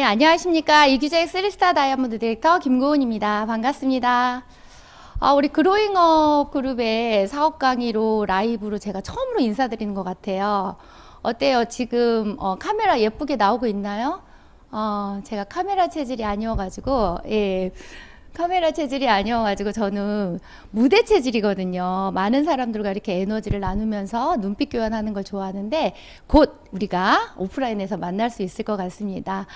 안녕하십니까. 이규재의 쓰리스타 다이아몬드 디렉터 김고은입니다. 반갑습니다. 우리 그로잉업 그룹의 사업 강의로 라이브로 제가 처음으로 인사드리는 것 같아요. 어때요? 지금 카메라 예쁘게 나오고 있나요? 제가 카메라 체질이 아니어가지고, 예. 카메라 체질이 아니어가지고 저는 무대 체질이거든요. 많은 사람들과 이렇게 에너지를 나누면서 눈빛 교환하는 걸 좋아하는데 곧 우리가 오프라인에서 만날 수 있을 것 같습니다.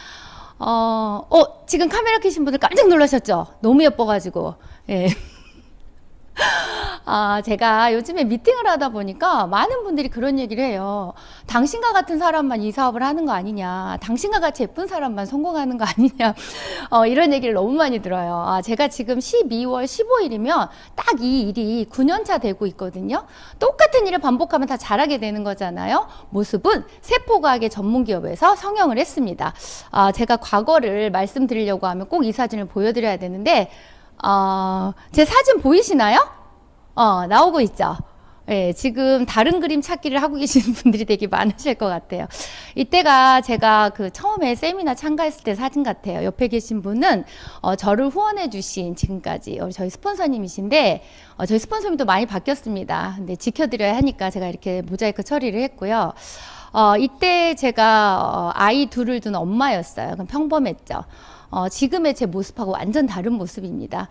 지금 카메라 켜신 분들 깜짝 놀라셨죠? 너무 예뻐가지고. 예. 제가 요즘에 미팅을 하다 보니까 많은 분들이 그런 얘기를 해요. 당신과 같은 사람만 이 사업을 하는 거 아니냐. 당신과 같이 예쁜 사람만 성공하는 거 아니냐. 이런 얘기를 너무 많이 들어요. 제가 지금 12월 15일이면 딱 이 일이 9년차 되고 있거든요. 똑같은 일을 반복하면 다 잘하게 되는 거잖아요. 모습은 세포과학의 전문기업에서 성형을 했습니다. 제가 과거를 말씀드리려고 하면 꼭 이 사진을 보여드려야 되는데 제 사진 보이시나요? 나오고 있죠. 예, 지금 다른 그림 찾기를 하고 계시는 분들이 되게 많으실 것 같아요. 이때가 제가 그 처음에 세미나 참가했을 때 사진 같아요. 옆에 계신 분은 저를 후원해 주신 지금까지 저희 스폰서님이신데 저희 스폰서님도 많이 바뀌었습니다. 근데 지켜드려야 하니까 제가 이렇게 모자이크 처리를 했고요. 이때 제가 아이 둘을 둔 엄마였어요. 그럼 평범했죠. 지금의 제 모습하고 완전 다른 모습입니다.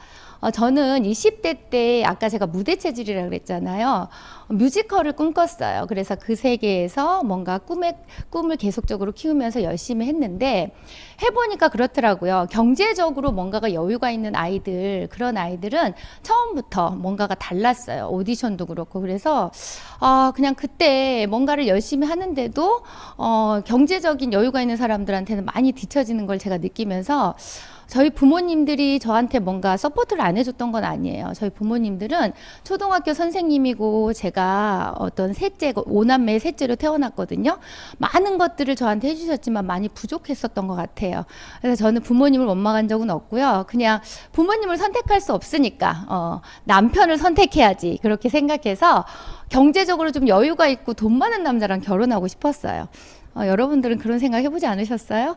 저는 20대 때 아까 제가 무대 체질이라고 그랬잖아요. 뮤지컬을 꿈꿨어요. 그래서 그 세계에서 뭔가 꿈을 계속적으로 키우면서 열심히 했는데 해보니까 그렇더라고요. 경제적으로 뭔가가 여유가 있는 아이들, 그런 아이들은 처음부터 뭔가가 달랐어요. 오디션도 그렇고. 그래서 그냥 그때 뭔가를 열심히 하는데도 경제적인 여유가 있는 사람들한테는 많이 뒤처지는 걸 제가 느끼면서 저희 부모님들이 저한테 뭔가 서포트를 안 해줬던 건 아니에요. 저희 부모님들은 초등학교 선생님이고 제가 어떤 셋째, 오남매 셋째로 태어났거든요. 많은 것들을 저한테 해주셨지만 많이 부족했었던 것 같아요. 그래서 저는 부모님을 원망한 적은 없고요. 그냥 부모님을 선택할 수 없으니까 남편을 선택해야지 그렇게 생각해서 경제적으로 좀 여유가 있고 돈 많은 남자랑 결혼하고 싶었어요. 여러분들은 그런 생각 해보지 않으셨어요?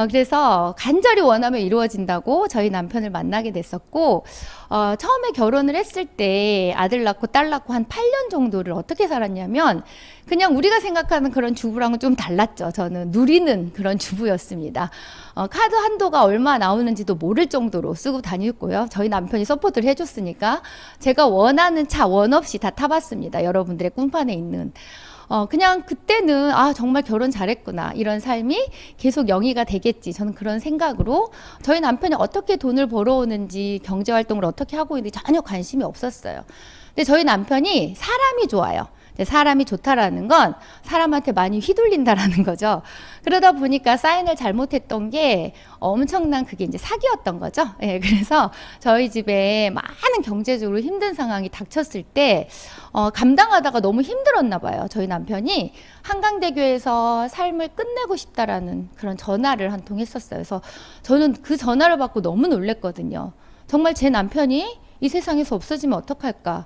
그래서 간절히 원하면 이루어진다고 저희 남편을 만나게 됐었고 처음에 결혼을 했을 때 아들 낳고 딸 낳고 한 8년 정도를 어떻게 살았냐면 그냥 우리가 생각하는 그런 주부랑은 좀 달랐죠. 저는 누리는 그런 주부였습니다. 카드 한도가 얼마 나오는지도 모를 정도로 쓰고 다녔고요. 저희 남편이 서포트를 해줬으니까 제가 원하는 차 원 없이 다 타봤습니다. 여러분들의 꿈판에 있는. 그냥 그때는 정말 결혼 잘했구나 이런 삶이 계속 영위가 되겠지 저는 그런 생각으로 저희 남편이 어떻게 돈을 벌어오는지 경제활동을 어떻게 하고 있는지 전혀 관심이 없었어요. 근데 저희 남편이 사람이 좋아요. 사람이 좋다라는 건 사람한테 많이 휘둘린다라는 거죠. 그러다 보니까 사인을 잘못했던 게 엄청난 그게 이제 사기였던 거죠. 예, 그래서 저희 집에 많은 경제적으로 힘든 상황이 닥쳤을 때 감당하다가 너무 힘들었나 봐요. 저희 남편이 한강대교에서 삶을 끝내고 싶다라는 그런 전화를 한 통 했었어요. 그래서 저는 그 전화를 받고 너무 놀랬거든요. 정말 제 남편이 이 세상에서 없어지면 어떡할까?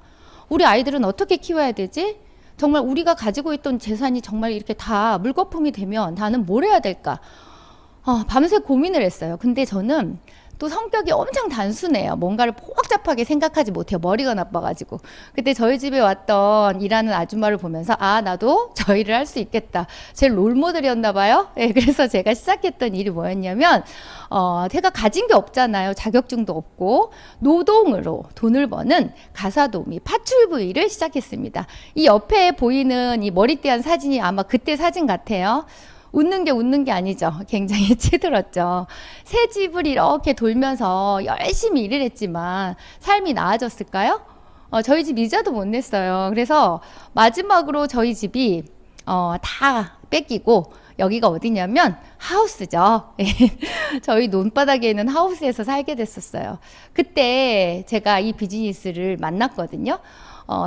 우리 아이들은 어떻게 키워야 되지? 정말 우리가 가지고 있던 재산이 정말 이렇게 다 물거품이 되면 나는 뭘 해야 될까? 밤새 고민을 했어요. 근데 저는 또 성격이 엄청 단순해요. 뭔가를 복잡하게 생각하지 못해요. 머리가 나빠가지고. 그때 저희 집에 왔던 일하는 아줌마를 보면서 나도 저 일을 할 수 있겠다. 제 롤모델이었나 봐요. 네, 그래서 제가 시작했던 일이 뭐였냐면 제가 가진 게 없잖아요. 자격증도 없고 노동으로 돈을 버는 가사도우미 파출부 일을 시작했습니다. 이 옆에 보이는 이 머리띠한 사진이 아마 그때 사진 같아요. 웃는 게 아니죠. 굉장히 치들었죠. 새 집을 이렇게 돌면서 열심히 일을 했지만 삶이 나아졌을까요? 저희 집 이자도 못 냈어요. 그래서 마지막으로 저희 집이 다 뺏기고 여기가 어디냐면 하우스죠. 저희 논바닥에 있는 하우스에서 살게 됐었어요. 그때 제가 이 비즈니스를 만났거든요.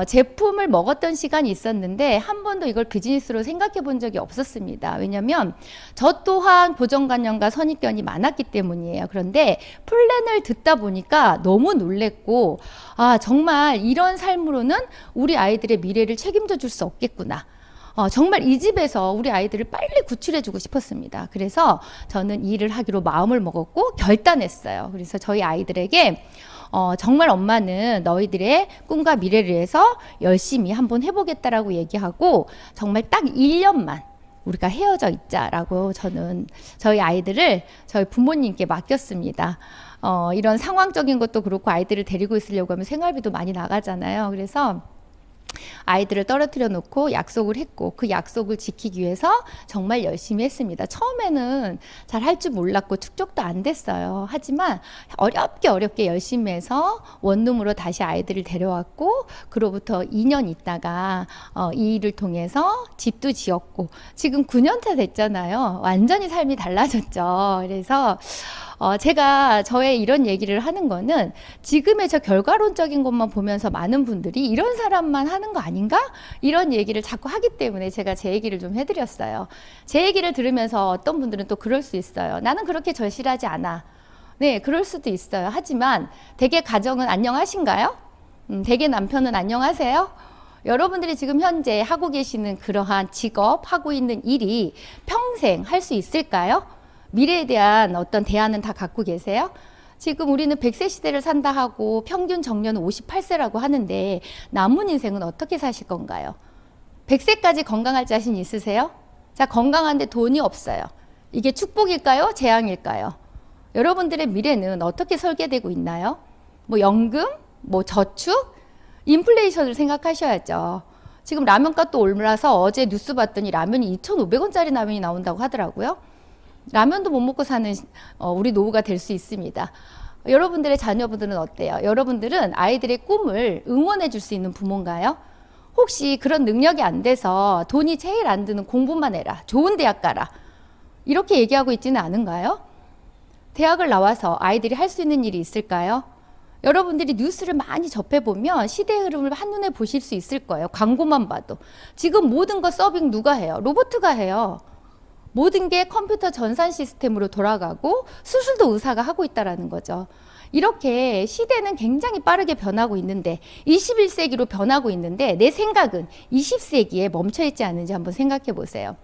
제품을 먹었던 시간이 있었는데 한 번도 이걸 비즈니스로 생각해 본 적이 없었습니다. 왜냐면 저 또한 고정관념과 선입견이 많았기 때문이에요. 그런데 플랜을 듣다 보니까 너무 놀랬고 정말 이런 삶으로는 우리 아이들의 미래를 책임져 줄 수 없겠구나. 정말 이 집에서 우리 아이들을 빨리 구출해주고 싶었습니다. 그래서 저는 이 일을 하기로 마음을 먹었고 결단했어요. 그래서 저희 아이들에게 정말 엄마는 너희들의 꿈과 미래를 위해서 열심히 한번 해보겠다라고 얘기하고 정말 딱 1년만 우리가 헤어져 있자라고 저는 저희 아이들을 저희 부모님께 맡겼습니다. 이런 상황적인 것도 그렇고 아이들을 데리고 있으려고 하면 생활비도 많이 나가잖아요. 그래서 아이들을 떨어뜨려 놓고 약속을 했고 그 약속을 지키기 위해서 정말 열심히 했습니다. 처음에는 잘 할 줄 몰랐고 축적도 안 됐어요. 하지만 어렵게 열심히 해서 원룸으로 다시 아이들을 데려왔고 그로부터 2년 있다가 이 일을 통해서 집도 지었고 지금 9년 차 됐잖아요. 완전히 삶이 달라졌죠. 그래서 제가 저의 이런 얘기를 하는 거는 지금의 저 결과론적인 것만 보면서 많은 분들이 이런 사람만 하는 거 아닌가? 이런 얘기를 자꾸 하기 때문에 제가 제 얘기를 좀 해드렸어요. 제 얘기를 들으면서 어떤 분들은 또 그럴 수 있어요. 나는 그렇게 절실하지 않아. 네, 그럴 수도 있어요. 하지만 대개 가정은 안녕하신가요? 대개 남편은 안녕하세요? 여러분들이 지금 현재 하고 계시는 그러한 직업, 하고 있는 일이 평생 할 수 있을까요? 미래에 대한 어떤 대안은 다 갖고 계세요? 지금 우리는 100세 시대를 산다 하고 평균 정년은 58세라고 하는데 남은 인생은 어떻게 사실 건가요? 100세까지 건강할 자신 있으세요? 자, 건강한데 돈이 없어요. 이게 축복일까요? 재앙일까요? 여러분들의 미래는 어떻게 설계되고 있나요? 뭐 연금, 뭐 저축, 인플레이션을 생각하셔야죠. 지금 라면값도 올라서 어제 뉴스 봤더니 라면이 2,500원짜리 라면이 나온다고 하더라고요. 라면도 못 먹고 사는 우리 노후가 될 수 있습니다. 여러분들의 자녀분들은 어때요? 여러분들은 아이들의 꿈을 응원해 줄 수 있는 부모인가요? 혹시 그런 능력이 안 돼서 돈이 제일 안 드는 공부만 해라. 좋은 대학 가라. 이렇게 얘기하고 있지는 않은가요? 대학을 나와서 아이들이 할 수 있는 일이 있을까요? 여러분들이 뉴스를 많이 접해보면 시대의 흐름을 한눈에 보실 수 있을 거예요. 광고만 봐도. 지금 모든 거 서빙 누가 해요? 로봇가 해요. 모든 게 컴퓨터 전산 시스템으로 돌아가고 수술도 의사가 하고 있다는 거죠. 이렇게 시대는 굉장히 빠르게 변하고 있는데 21세기로 변하고 있는데 내 생각은 20세기에 멈춰 있지 않은지 한번 생각해 보세요.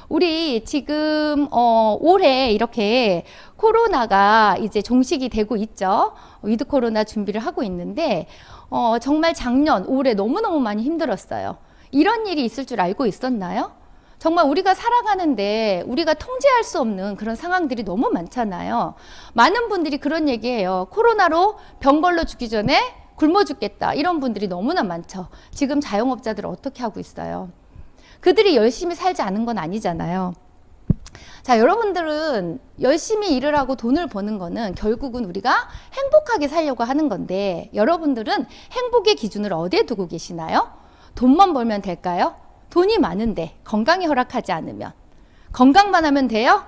우리 지금 올해 이렇게 코로나가 이제 종식이 되고 있죠. 위드 코로나 준비를 하고 있는데 정말 작년, 올해 너무너무 많이 힘들었어요. 이런 일이 있을 줄 알고 있었나요? 정말 우리가 살아가는데 우리가 통제할 수 없는 그런 상황들이 너무 많잖아요. 많은 분들이 그런 얘기해요. 코로나로 병 걸러 죽기 전에 굶어 죽겠다. 이런 분들이 너무나 많죠. 지금 자영업자들 어떻게 하고 있어요? 그들이 열심히 살지 않은 건 아니잖아요. 자, 여러분들은 열심히 일을 하고 돈을 버는 거는 결국은 우리가 행복하게 살려고 하는 건데 여러분들은 행복의 기준을 어디에 두고 계시나요? 돈만 벌면 될까요? 돈이 많은데 건강이 허락하지 않으면 건강만 하면 돼요?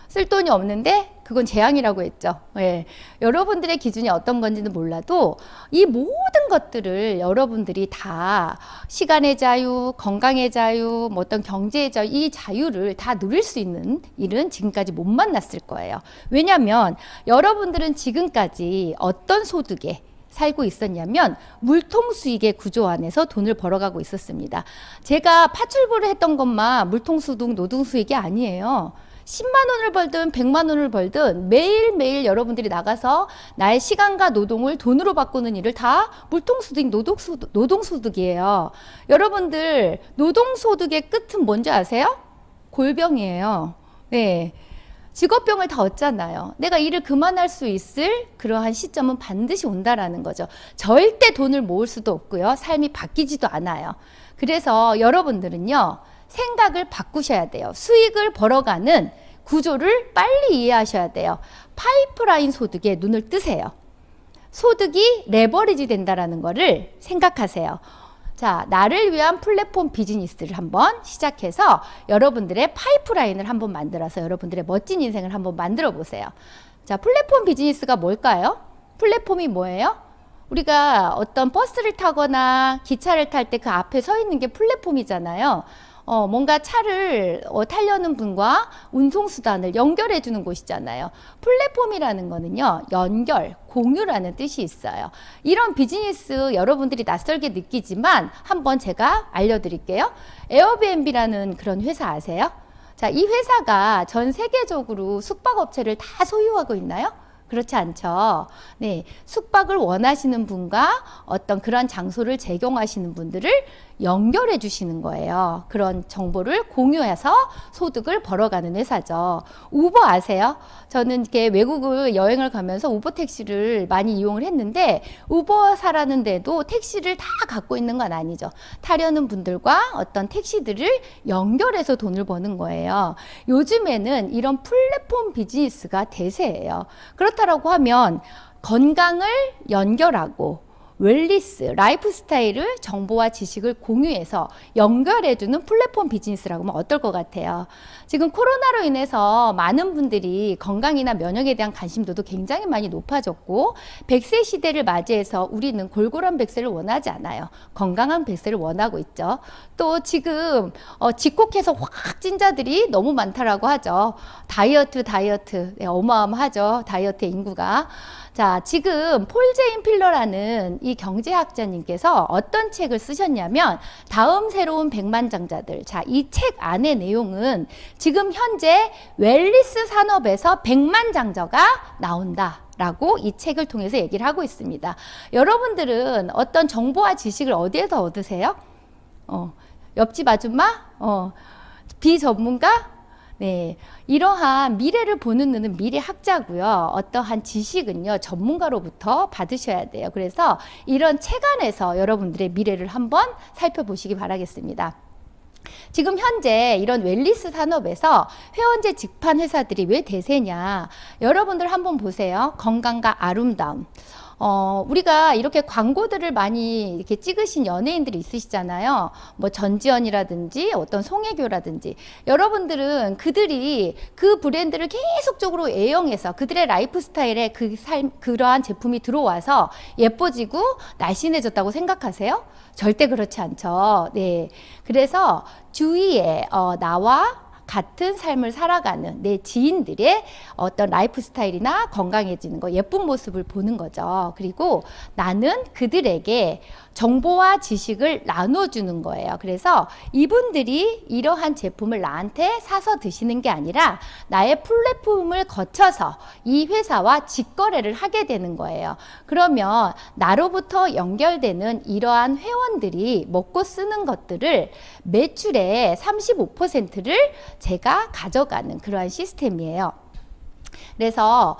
쓸 돈이 없는데 그건 재앙이라고 했죠. 예. 여러분들의 기준이 어떤 건지는 몰라도 이 모든 것들을 여러분들이 다 시간의 자유, 건강의 자유, 뭐 어떤 경제의 자유, 이 자유를 다 누릴 수 있는 일은 지금까지 못 만났을 거예요. 왜냐하면 여러분들은 지금까지 어떤 소득에 살고 있었냐면 물통수익의 구조 안에서 돈을 벌어가고 있었습니다. 제가 파출부를 했던 것만 물통수득, 노동수익이 아니에요. 10만 원을 벌든 100만 원을 벌든 매일매일 여러분들이 나가서 나의 시간과 노동을 돈으로 바꾸는 일을 다 물통수득, 노동소득이에요. 여러분들 노동소득의 끝은 뭔지 아세요? 골병이에요. 네. 직업병을 다 얻잖아요. 내가 일을 그만할 수 있을 그러한 시점은 반드시 온다라는 거죠. 절대 돈을 모을 수도 없고요. 삶이 바뀌지도 않아요. 그래서 여러분들은요. 생각을 바꾸셔야 돼요. 수익을 벌어가는 구조를 빨리 이해하셔야 돼요. 파이프라인 소득에 눈을 뜨세요. 소득이 레버리지 된다라는 거를 생각하세요. 자, 나를 위한 플랫폼 비즈니스를 한번 시작해서 여러분들의 파이프라인을 한번 만들어서 여러분들의 멋진 인생을 한번 만들어 보세요. 자, 플랫폼 비즈니스가 뭘까요? 플랫폼이 뭐예요? 우리가 어떤 버스를 타거나 기차를 탈 때 그 앞에 서 있는 게 플랫폼이잖아요. 뭔가 차를 타려는 분과 운송수단을 연결해 주는 곳이잖아요. 플랫폼이라는 거는요, 연결, 공유라는 뜻이 있어요. 이런 비즈니스 여러분들이 낯설게 느끼지만 한번 제가 알려드릴게요. 에어비앤비라는 그런 회사 아세요? 자, 이 회사가 전 세계적으로 숙박업체를 다 소유하고 있나요? 그렇지 않죠. 네, 숙박을 원하시는 분과 어떤 그런 장소를 제공하시는 분들을 연결해 주시는 거예요. 그런 정보를 공유해서 소득을 벌어가는 회사죠. 우버 아세요? 저는 이렇게 외국을 여행을 가면서 우버 택시를 많이 이용을 했는데 우버사라는데도 택시를 다 갖고 있는 건 아니죠. 타려는 분들과 어떤 택시들을 연결해서 돈을 버는 거예요. 요즘에는 이런 플랫폼 비즈니스가 대세예요. 그렇다라고 하면 건강을 연결하고 웰리스, 라이프 스타일을 정보와 지식을 공유해서 연결해주는 플랫폼 비즈니스라고 하면 어떨 것 같아요? 지금 코로나로 인해서 많은 분들이 건강이나 면역에 대한 관심도도 굉장히 많이 높아졌고 100세 시대를 맞이해서 우리는 골골한 100세를 원하지 않아요. 건강한 100세를 원하고 있죠. 또 지금 집콕해서 확 찐 자들이 너무 많다라고 하죠. 다이어트 네, 어마어마하죠. 다이어트의 인구가. 자, 지금 폴 제인 필러라는 이 경제학자님께서 어떤 책을 쓰셨냐면 다음 새로운 백만장자들. 자, 이 책 안의 내용은 지금 현재 웰리스 산업에서 백만장자가 나온다. 라고 이 책을 통해서 얘기를 하고 있습니다. 여러분들은 어떤 정보와 지식을 어디에서 얻으세요? 옆집 아줌마? 비전문가? 네, 이러한 미래를 보는 눈은 미래학자고요. 어떠한 지식은요, 전문가로부터 받으셔야 돼요. 그래서 이런 책 안에서 여러분들의 미래를 한번 살펴보시기 바라겠습니다. 지금 현재 이런 웰리스 산업에서 회원제 직판 회사들이 왜 대세냐? 여러분들 한번 보세요. 건강과 아름다움. 우리가 이렇게 광고들을 많이 이렇게 찍으신 연예인들이 있으시잖아요. 뭐 전지현이라든지 어떤 송혜교라든지. 여러분들은 그들이 그 브랜드를 계속적으로 애용해서 그들의 라이프 스타일에 그러한 제품이 들어와서 예뻐지고 날씬해졌다고 생각하세요? 절대 그렇지 않죠. 네. 그래서 주위에 나와 같은 삶을 살아가는 내 지인들의 어떤 라이프 스타일이나 건강해지는 거, 예쁜 모습을 보는 거죠. 그리고 나는 그들에게 정보와 지식을 나눠주는 거예요. 그래서 이분들이 이러한 제품을 나한테 사서 드시는 게 아니라 나의 플랫폼을 거쳐서 이 회사와 직거래를 하게 되는 거예요. 그러면 나로부터 연결되는 이러한 회원들이 먹고 쓰는 것들을 매출의 35%를 제가 가져가는 그러한 시스템이에요. 그래서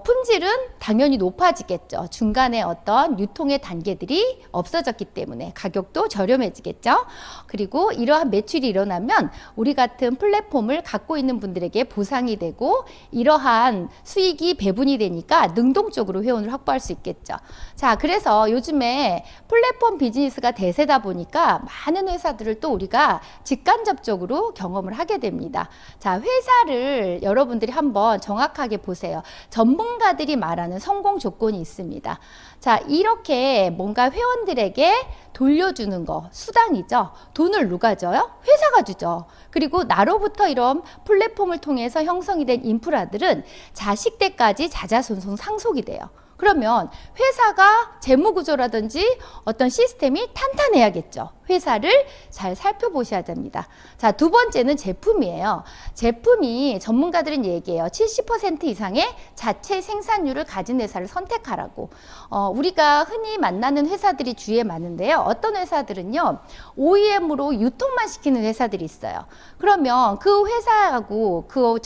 품질은 당연히 높아지겠죠. 중간에 어떤 유통의 단계들이 없어졌기 때문에 가격도 저렴해지겠죠. 그리고 이러한 매출이 일어나면 우리 같은 플랫폼을 갖고 있는 분들에게 보상이 되고 이러한 수익이 배분이 되니까 능동적으로 회원을 확보할 수 있겠죠. 자, 그래서 요즘에 플랫폼 비즈니스가 대세다 보니까 많은 회사들을 또 우리가 직간접적으로 경험을 하게 됩니다. 자, 회사를 여러분들이 한번 정확하게 보세요. 전문가들이 말하는 성공 조건이 있습니다. 자, 이렇게 뭔가 회원들에게 돌려주는 거 수단이죠. 돈을 누가 줘요? 회사가 주죠. 그리고 나로부터 이런 플랫폼을 통해서 형성이 된 인프라들은 자식 때까지 자자손손 상속이 돼요. 그러면 회사가 재무구조라든지 어떤 시스템이 탄탄해야겠죠. 회사를 잘 살펴보셔야 됩니다. 자, 두 번째는 제품이에요. 제품이 전문가들은 얘기해요. 70% 이상의 자체 생산률을 가진 회사를 선택하라고. 우리가 흔히 만나는 회사들이 주위에 많은데요. 어떤 회사들은요, OEM으로 유통만 시키는 회사들이 있어요. 그러면 그 회사하고 그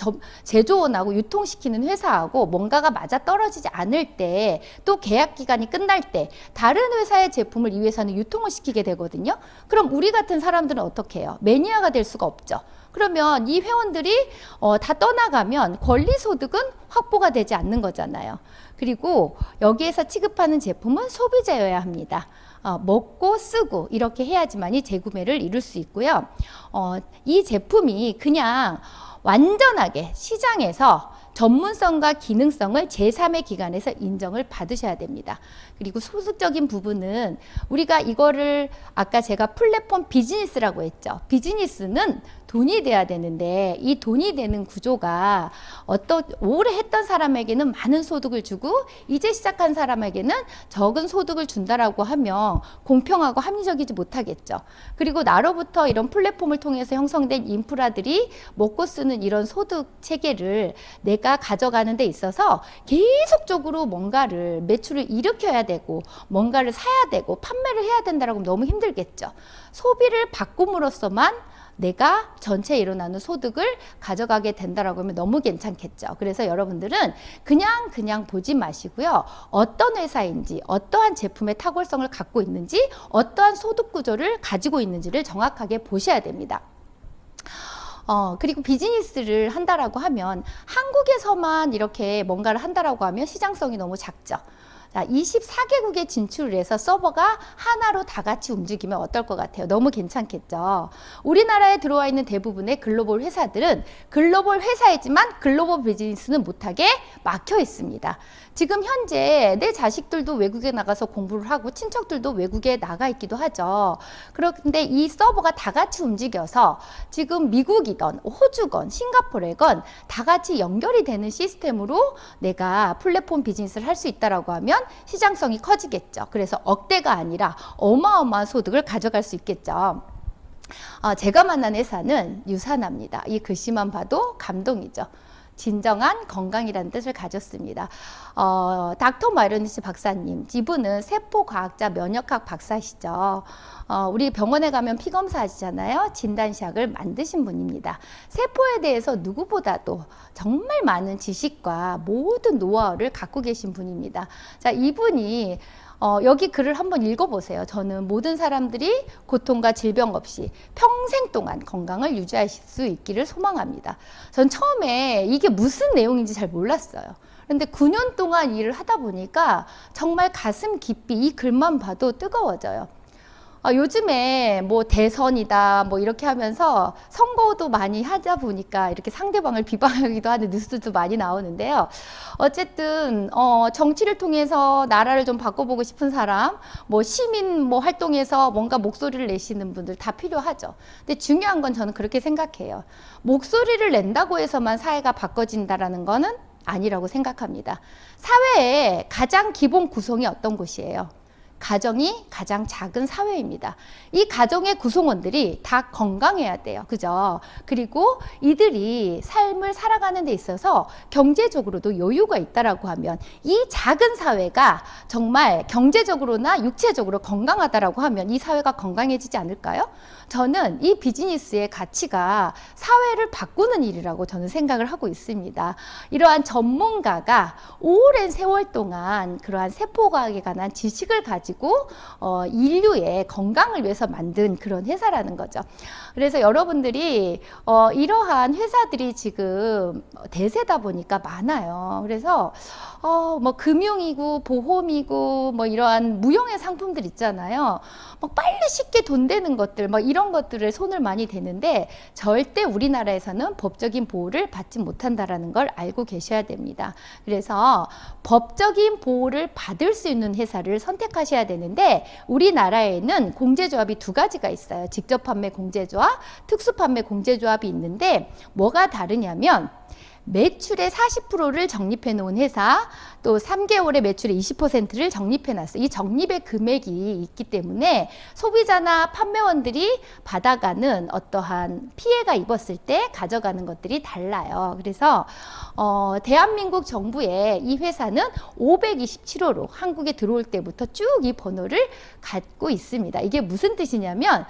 제조원하고 유통시키는 회사하고 뭔가가 맞아 떨어지지 않을 때 또 계약 기간이 끝날 때 다른 회사의 제품을 이 회사는 유통을 시키게 되거든요. 그럼 우리 같은 사람들은 어떻게 해요? 매니아가 될 수가 없죠. 그러면 이 회원들이 다 떠나가면 권리소득은 확보가 되지 않는 거잖아요. 그리고 여기에서 취급하는 제품은 소비자여야 합니다. 먹고 쓰고 이렇게 해야지만이 재구매를 이룰 수 있고요. 이 제품이 그냥 완전하게 시장에서 전문성과 기능성을 제3의 기관에서 인정을 받으셔야 됩니다. 그리고 소득적인 부분은 우리가 이거를 아까 제가 플랫폼 비즈니스라고 했죠. 비즈니스는 돈이 돼야 되는데 이 돈이 되는 구조가 오래 했던 사람에게는 많은 소득을 주고 이제 시작한 사람에게는 적은 소득을 준다라고 하면 공평하고 합리적이지 못하겠죠. 그리고 나로부터 이런 플랫폼을 통해서 형성된 인프라들이 먹고 쓰는 이런 소득 체계를 내가 가져가는 데 있어서 계속적으로 뭔가를 매출을 일으켜야 되고 뭔가를 사야 되고 판매를 해야 된다라고 하면 너무 힘들겠죠. 소비를 바꿈으로써만 내가 전체에 일어나는 소득을 가져가게 된다라고 하면 너무 괜찮겠죠. 그래서 여러분들은 그냥 보지 마시고요. 어떤 회사인지, 어떠한 제품의 탁월성을 갖고 있는지, 어떠한 소득 구조를 가지고 있는지를 정확하게 보셔야 됩니다. 그리고 비즈니스를 한다라고 하면 한국에서만 이렇게 뭔가를 한다라고 하면 시장성이 너무 작죠. 자, 24개국에 진출을 해서 서버가 하나로 다 같이 움직이면 어떨 것 같아요? 너무 괜찮겠죠. 우리나라에 들어와 있는 대부분의 글로벌 회사들은 글로벌 회사이지만 글로벌 비즈니스는 못하게 막혀 있습니다. 지금 현재 내 자식들도 외국에 나가서 공부를 하고 친척들도 외국에 나가 있기도 하죠. 그런데 이 서버가 다 같이 움직여서 지금 미국이건 호주건 싱가포르건 다 같이 연결이 되는 시스템으로 내가 플랫폼 비즈니스를 할 수 있다라고 하면 시장성이 커지겠죠. 그래서 억대가 아니라 어마어마한 소득을 가져갈 수 있겠죠. 제가 만난 회사는 유산합니다. 이 글씨만 봐도 감동이죠. 진정한 건강이라는 뜻을 가졌습니다. 닥터 마이로니스 박사님, 이분은 세포과학자 면역학 박사시죠. 우리 병원에 가면 피검사 하시잖아요. 진단시약을 만드신 분입니다. 세포에 대해서 누구보다도 정말 많은 지식과 모든 노하우를 갖고 계신 분입니다. 자, 이분이 여기 글을 한번 읽어보세요. 저는 모든 사람들이 고통과 질병 없이 평생 동안 건강을 유지하실 수 있기를 소망합니다. 전 처음에 이게 무슨 내용인지 잘 몰랐어요. 그런데 9년 동안 일을 하다 보니까 정말 가슴 깊이 이 글만 봐도 뜨거워져요. 요즘에 뭐 대선이다 뭐 이렇게 하면서 선거도 많이 하다 보니까 이렇게 상대방을 비방하기도 하는 뉴스도 많이 나오는데요. 어쨌든 정치를 통해서 나라를 좀 바꿔보고 싶은 사람, 뭐 시민 뭐 활동에서 뭔가 목소리를 내시는 분들 다 필요하죠. 근데 중요한 건 저는 그렇게 생각해요. 목소리를 낸다고 해서만 사회가 바꿔진다라는 거는 아니라고 생각합니다. 사회의 가장 기본 구성이 어떤 곳이에요? 가정이 가장 작은 사회입니다. 이 가정의 구성원들이 다 건강해야 돼요. 그죠? 그리고 이들이 삶을 살아가는 데 있어서 경제적으로도 여유가 있다라고 하면 이 작은 사회가 정말 경제적으로나 육체적으로 건강하다라고 하면 이 사회가 건강해지지 않을까요? 저는 이 비즈니스의 가치가 사회를 바꾸는 일이라고 저는 생각을 하고 있습니다. 이러한 전문가가 오랜 세월 동안 그러한 세포과학에 관한 지식을 가지고 인류의 건강을 위해서 만든 그런 회사라는 거죠. 그래서 여러분들이 이러한 회사들이 지금 대세다 보니까 많아요. 그래서 뭐 금융이고 보험이고 뭐 이러한 무형의 상품들 있잖아요. 뭐 빨리 쉽게 돈 되는 것들 뭐 이런 것들에 손을 많이 대는데 절대 우리나라에서는 법적인 보호를 받지 못한다라는 걸 알고 계셔야 됩니다. 그래서 법적인 보호를 받을 수 있는 회사를 선택하셔야 되는데 우리나라에는 공제조합이 두 가지가 있어요. 직접 판매 공제조합, 특수 판매 공제조합이 있는데 뭐가 다르냐면 매출의 40%를 적립해 놓은 회사, 또 3개월의 매출의 20%를 적립해 놨어요. 이 적립의 금액이 있기 때문에 소비자나 판매원들이 받아가는 어떠한 피해가 입었을 때 가져가는 것들이 달라요. 그래서 대한민국 정부의 이 회사는 527호로 한국에 들어올 때부터 쭉 이 번호를 갖고 있습니다. 이게 무슨 뜻이냐면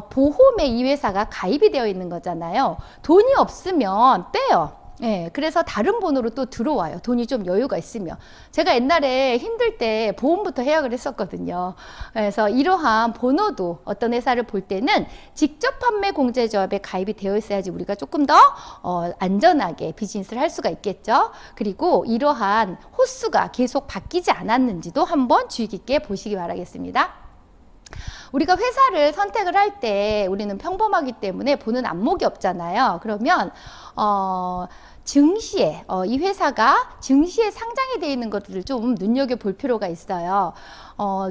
보험에 이 회사가 가입이 되어 있는 거잖아요. 돈이 없으면 빼요. 네, 그래서 다른 번호로 또 들어와요. 돈이 좀 여유가 있으면. 제가 옛날에 힘들 때 보험부터 해약을 했었거든요. 그래서 이러한 번호도 어떤 회사를 볼 때는 직접 판매 공제조합에 가입이 되어 있어야지 우리가 조금 더 안전하게 비즈니스를 할 수가 있겠죠. 그리고 이러한 호수가 계속 바뀌지 않았는지도 한번 주의 깊게 보시기 바라겠습니다. 우리가 회사를 선택을 할 때 우리는 평범하기 때문에 보는 안목이 없잖아요. 그러면 증시에 이 회사가 증시에 상장이 되어 있는 것들을 좀 눈여겨볼 필요가 있어요.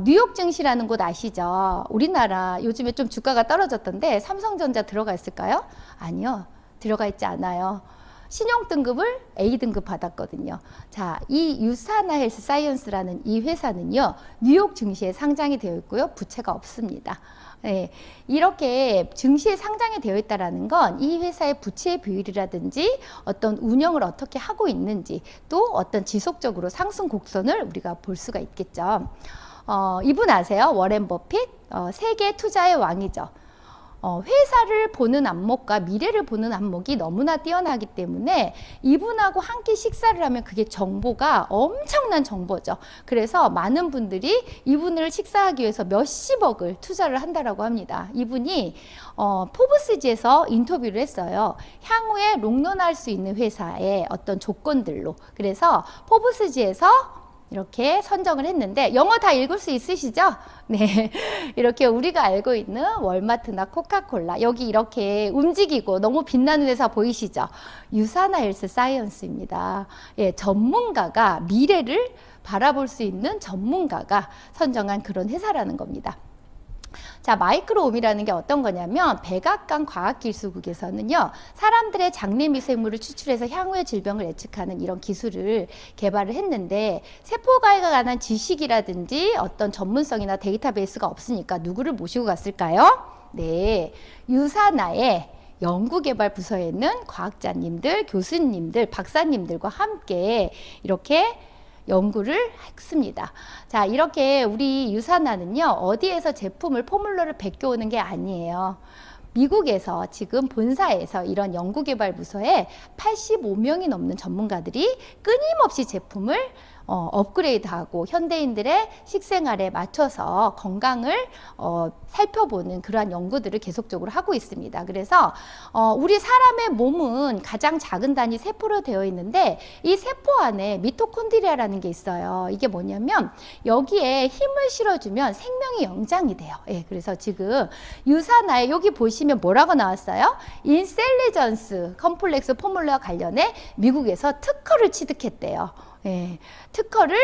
뉴욕 증시라는 곳 아시죠? 우리나라 요즘에 좀 주가가 떨어졌던데 삼성전자 들어가 있을까요? 아니요. 들어가 있지 않아요. 신용 등급을 A등급 받았거든요. 자, 이 유사나 헬스 사이언스라는 이 회사는요, 뉴욕 증시에 상장이 되어 있고요, 부채가 없습니다. 네, 이렇게 증시에 상장이 되어 있다는 건 이 회사의 부채 비율이라든지 어떤 운영을 어떻게 하고 있는지 또 어떤 지속적으로 상승 곡선을 우리가 볼 수가 있겠죠. 이분 아세요? 워렌 버핏? 세계 투자의 왕이죠. 회사를 보는 안목과 미래를 보는 안목이 너무나 뛰어나기 때문에 이분하고 한 끼 식사를 하면 그게 정보가 엄청난 정보죠. 그래서 많은 분들이 이분을 식사하기 위해서 몇십억을 투자를 한다라고 합니다. 이분이 포브스지에서 인터뷰를 했어요. 향후에 롱런할 수 있는 회사의 어떤 조건들로. 그래서 포브스지에서 이렇게 선정을 했는데 영어 다 읽을 수 있으시죠? 네, 이렇게 우리가 알고 있는 월마트나 코카콜라 여기 이렇게 움직이고 너무 빛나는 회사 보이시죠? 유사나 헬스 사이언스입니다. 예, 전문가가 미래를 바라볼 수 있는 전문가가 선정한 그런 회사라는 겁니다. 자, 마이크로옴이라는 게 어떤 거냐면 백악관 과학기술국에서는요, 사람들의 장내 미생물을 추출해서 향후의 질병을 예측하는 이런 기술을 개발을 했는데 세포과에 관한 지식이라든지 어떤 전문성이나 데이터베이스가 없으니까 누구를 모시고 갔을까요? 네, 유사나의 연구개발 부서에 있는 과학자님들, 교수님들, 박사님들과 함께 이렇게 연구를 했습니다. 자, 이렇게 우리 유사나는요, 어디에서 제품을 포뮬러를 베껴오는 게 아니에요. 미국에서 지금 본사에서 이런 연구개발 부서에 85명이 넘는 전문가들이 끊임없이 제품을 업그레이드하고 현대인들의 식생활에 맞춰서 건강을 살펴보는 그러한 연구들을 계속적으로 하고 있습니다. 그래서 우리 사람의 몸은 가장 작은 단위 세포로 되어 있는데 이 세포 안에 미토콘드리아라는 게 있어요. 이게 뭐냐면 여기에 힘을 실어주면 생명이 영장이 돼요. 예, 그래서 지금 유사나에 여기 보시면 뭐라고 나왔어요? 인셀리전스 컴플렉스 포뮬러와 관련해 미국에서 특허를 취득했대요. 예, 특허를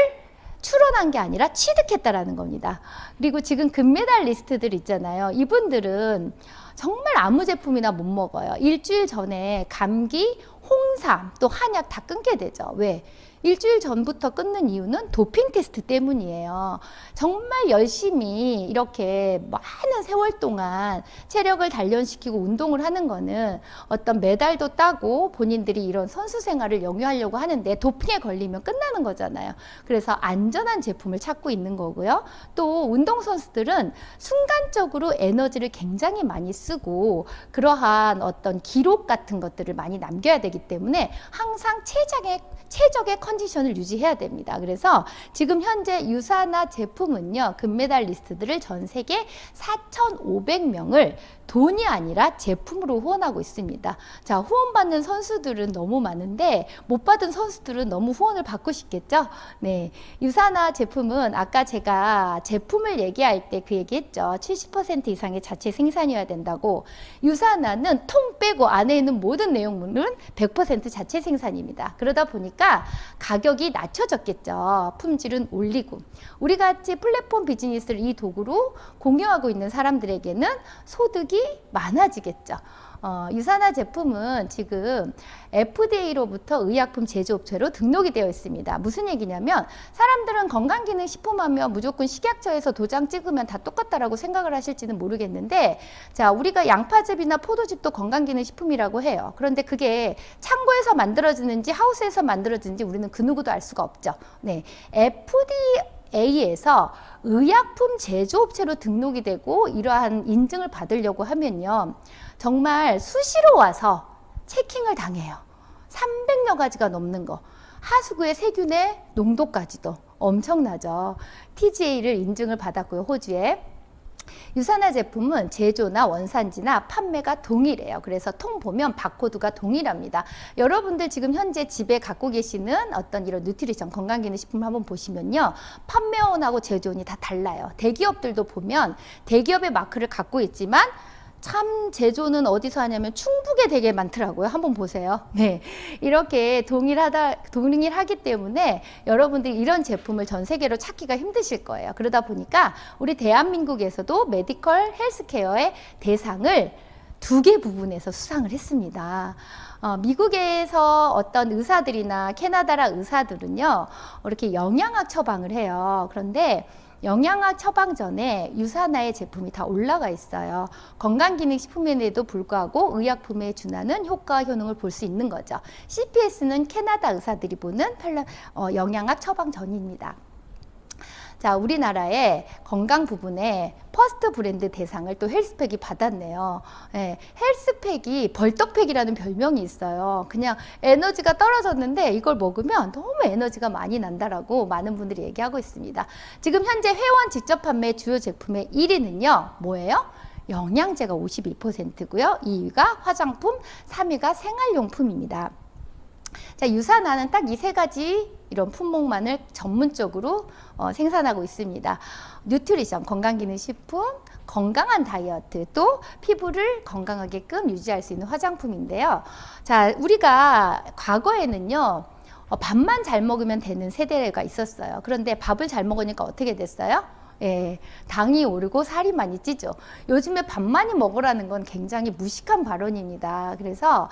출원한 게 아니라 취득했다라는 겁니다. 그리고 지금 금메달 리스트들 있잖아요. 이분들은 정말 아무 제품이나 못 먹어요. 일주일 전에 감기, 홍삼, 또 한약 다 끊게 되죠. 왜? 일주일 전부터 끊는 이유는 도핑 테스트 때문이에요. 정말 열심히 이렇게 많은 세월 동안 체력을 단련시키고 운동을 하는 거는 어떤 메달도 따고 본인들이 이런 선수 생활을 영위하려고 하는데 도핑에 걸리면 끝나는 거잖아요. 그래서 안전한 제품을 찾고 있는 거고요. 또 운동선수들은 순간적으로 에너지를 굉장히 많이 쓰고 그러한 어떤 기록 같은 것들을 많이 남겨야 되기 때문에 항상 최적의 컨디션을 유지해야 됩니다. 그래서 지금 현재 유사나 제품은요, 금메달 리스트들을 전 세계 4,500명을 돈이 아니라 제품으로 후원하고 있습니다. 자, 후원받는 선수들은 너무 많은데 못 받은 선수들은 너무 후원을 받고 싶겠죠? 네, 유사나 제품은 아까 제가 제품을 얘기할 때 그 얘기했죠. 70% 이상의 자체 생산이어야 된다고. 유사나는 통 빼고 안에 있는 모든 내용물은 100% 자체 생산입니다. 그러다 보니까 가격이 낮춰졌겠죠. 품질은 올리고. 우리 같이 플랫폼 비즈니스를 이 도구로 공유하고 있는 사람들에게는 소득이 많아지겠죠. 유사나 제품은 지금 FDA로부터 의약품 제조업체로 등록이 되어 있습니다. 무슨 얘기냐면 사람들은 건강기능식품하면 무조건 식약처에서 도장 찍으면 다 똑같다라고 생각을 하실지는 모르겠는데, 자, 우리가 양파즙이나 포도즙도 건강기능식품이라고 해요. 그런데 그게 창고에서 만들어지는지 하우스에서 만들어지는지 우리는 그 누구도 알 수가 없죠. 네, FDA에서 의약품 제조업체로 등록이 되고 이러한 인증을 받으려고 하면요, 정말 수시로 와서 체킹을 당해요. 300여 가지가 넘는 거. 하수구의 세균의 농도까지도 엄청나죠. TGA를 인증을 받았고요, 호주에. 유사나 제품은 제조나 원산지나 판매가 동일해요. 그래서 통 보면 바코드가 동일합니다. 여러분들 지금 현재 집에 갖고 계시는 어떤 이런 누트리션 건강기능식품 한번 보시면요, 판매원하고 제조원이 다 달라요. 대기업들도 보면 대기업의 마크를 갖고 있지만 참 제조는 어디서 하냐면 충북에 되게 많더라고요. 한번 보세요. 네, 이렇게 동일하기 때문에 여러분들이 이런 제품을 전 세계로 찾기가 힘드실 거예요. 그러다 보니까 우리 대한민국에서도 메디컬 헬스케어의 대상을 2개 부분에서 수상을 했습니다. 미국에서 어떤 의사들이나 캐나다라 의사들은요, 이렇게 영양학 처방을 해요. 그런데 영양학 처방 전에 유산화의 제품이 다 올라가 있어요. 건강기능식품인데도 불구하고 의약품에 준하는 효과와 효능을 볼 수 있는 거죠. CPS는 캐나다 의사들이 보는 영양학 처방 전입니다. 자, 우리나라의 건강 부분에 퍼스트 브랜드 대상을 또 헬스팩이 받았네요. 네, 헬스팩이 벌떡팩이라는 별명이 있어요. 그냥 에너지가 떨어졌는데 이걸 먹으면 너무 에너지가 많이 난다라고 많은 분들이 얘기하고 있습니다. 지금 현재 회원 직접 판매 주요 제품의 1위는요, 뭐예요? 영양제가 51%고요. 2위가 화장품, 3위가 생활용품입니다. 자, 유산화는 딱 이 3가지 이런 품목만을 전문적으로 생산하고 있습니다. 뉴트리션, 건강기능식품, 건강한 다이어트, 또 피부를 건강하게끔 유지할 수 있는 화장품인데요. 자, 우리가 과거에는요, 밥만 잘 먹으면 되는 세대가 있었어요. 그런데 밥을 잘 먹으니까 어떻게 됐어요? 예, 당이 오르고 살이 많이 찌죠. 요즘에 밥 많이 먹으라는 건 굉장히 무식한 발언입니다. 그래서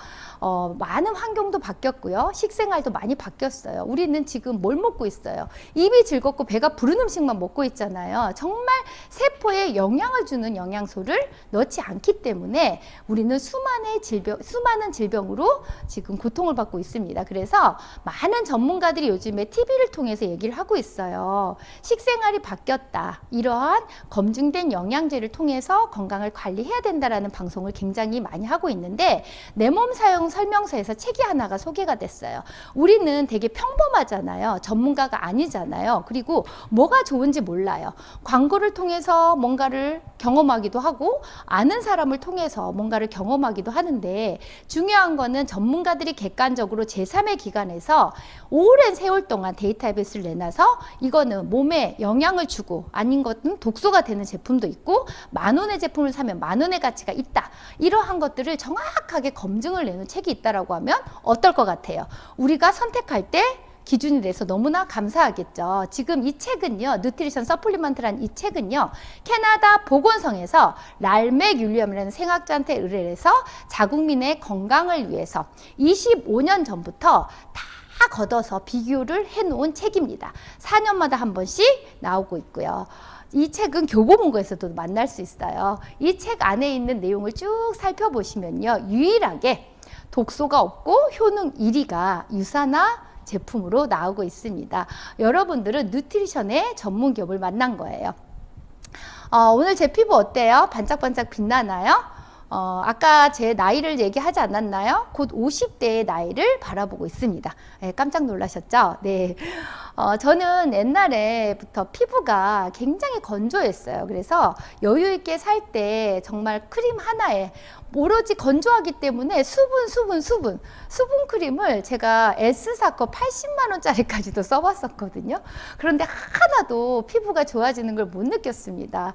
많은 환경도 바뀌었고요. 식생활도 많이 바뀌었어요. 우리는 지금 뭘 먹고 있어요? 입이 즐겁고 배가 부른 음식만 먹고 있잖아요. 정말 세포에 영향을 주는 영양소를 넣지 않기 때문에 우리는 수많은 질병으로 지금 고통을 받고 있습니다. 그래서 많은 전문가들이 요즘에 TV를 통해서 얘기를 하고 있어요. 식생활이 바뀌었다. 이러한 검증된 영양제를 통해서 건강을 관리해야 된다라는 방송을 굉장히 많이 하고 있는데, 내 몸 사용 설명서에서 책이 하나가 소개가 됐어요. 우리는 되게 평범하잖아요. 전문가가 아니잖아요. 그리고 뭐가 좋은지 몰라요. 광고를 통해서 뭔가를 경험하기도 하고 아는 사람을 통해서 뭔가를 경험하기도 하는데, 중요한 거는 전문가들이 객관적으로 제3의 기관에서 오랜 세월 동안 데이터베이스를 내놔서 이거는 몸에 영향을 주고 아닌 것은 독소가 되는 제품도 있고, 10,000원의 제품을 사면 10,000원의 가치가 있다, 이러한 것들을 정확하게 검증을 내는 책이 있다라고 하면 어떨 것 같아요? 우리가 선택할 때 기준이 돼서 너무나 감사하겠죠. 지금 이 책은요, 뉴트리션 서플리먼트라는 이 책은요, 캐나다 보건성에서 랄맥 윌리엄이라는 생학자한테 의뢰해서 자국민의 건강을 위해서 25년 전부터 다 걷어서 비교를 해놓은 책입니다. 4년마다 한 번씩 나오고 있고요. 이 책은 교보문고에서도 만날 수 있어요. 이 책 안에 있는 내용을 쭉 살펴보시면요, 유일하게 독소가 없고 효능 1위가 유산화 제품으로 나오고 있습니다. 여러분들은 뉴트리션의 전문 기업을 만난 거예요. 오늘 제 피부 어때요? 반짝반짝 빛나나요? 아까 제 나이를 얘기하지 않았나요? 곧 50대의 나이를 바라보고 있습니다. 네, 깜짝 놀라셨죠? 네. 저는 옛날에부터 피부가 굉장히 건조했어요. 그래서 여유 있게 살 때 정말 크림 하나에 오로지 건조하기 때문에 수분 크림을 제가 S사 거 80만 원짜리까지도 써봤었거든요. 그런데 하나도 피부가 좋아지는 걸 못 느꼈습니다.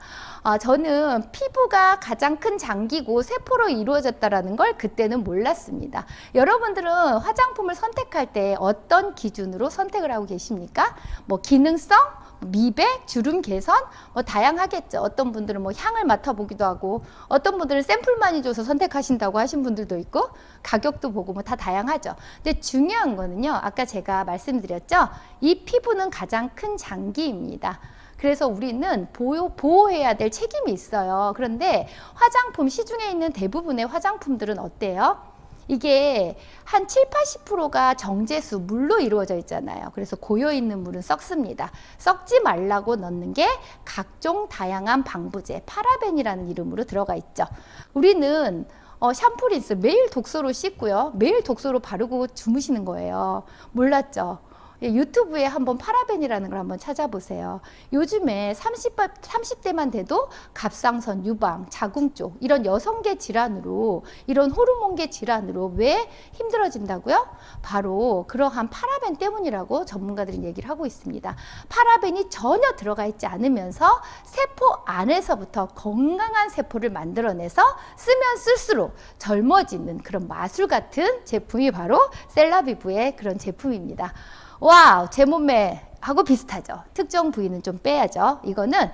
저는 피부가 가장 큰 장기고 세포로 이루어졌다라는 걸 그때는 몰랐습니다. 여러분들은 화장품을 선택할 때 어떤 기준으로 선택을 하고 계십니까? 뭐 기능성, 미백, 주름 개선, 뭐 다양하겠죠. 어떤 분들은 뭐 향을 맡아보기도 하고, 어떤 분들은 샘플만이 줘서 선택하신다고 하신 분들도 있고, 가격도 보고 뭐 다 다양하죠. 근데 중요한 거는요, 아까 제가 말씀드렸죠, 이 피부는 가장 큰 장기입니다. 그래서 우리는 보호해야 될 책임이 있어요. 그런데 화장품, 시중에 있는 대부분의 화장품들은 어때요? 이게 한 7, 80%가 정제수, 물로 이루어져 있잖아요. 그래서 고여있는 물은 썩습니다. 썩지 말라고 넣는 게 각종 다양한 방부제, 파라벤이라는 이름으로 들어가 있죠. 우리는 샴푸, 린스 매일 독소로 씻고요, 매일 독소로 바르고 주무시는 거예요. 몰랐죠? 유튜브에 한번 파라벤이라는 걸 한번 찾아보세요. 요즘에 30대만 돼도 갑상선, 유방, 자궁쪽 이런 여성계 질환으로 이런 호르몬계 질환으로 왜 힘들어진다고요? 바로 그러한 파라벤 때문이라고 전문가들은 얘기를 하고 있습니다. 파라벤이 전혀 들어가 있지 않으면서 세포 안에서부터 건강한 세포를 만들어내서 쓰면 쓸수록 젊어지는 그런 마술 같은 제품이 바로 셀라비브의 그런 제품입니다. 와우, 제 몸매 하고 비슷하죠. 특정 부위는 좀 빼야죠. 이거는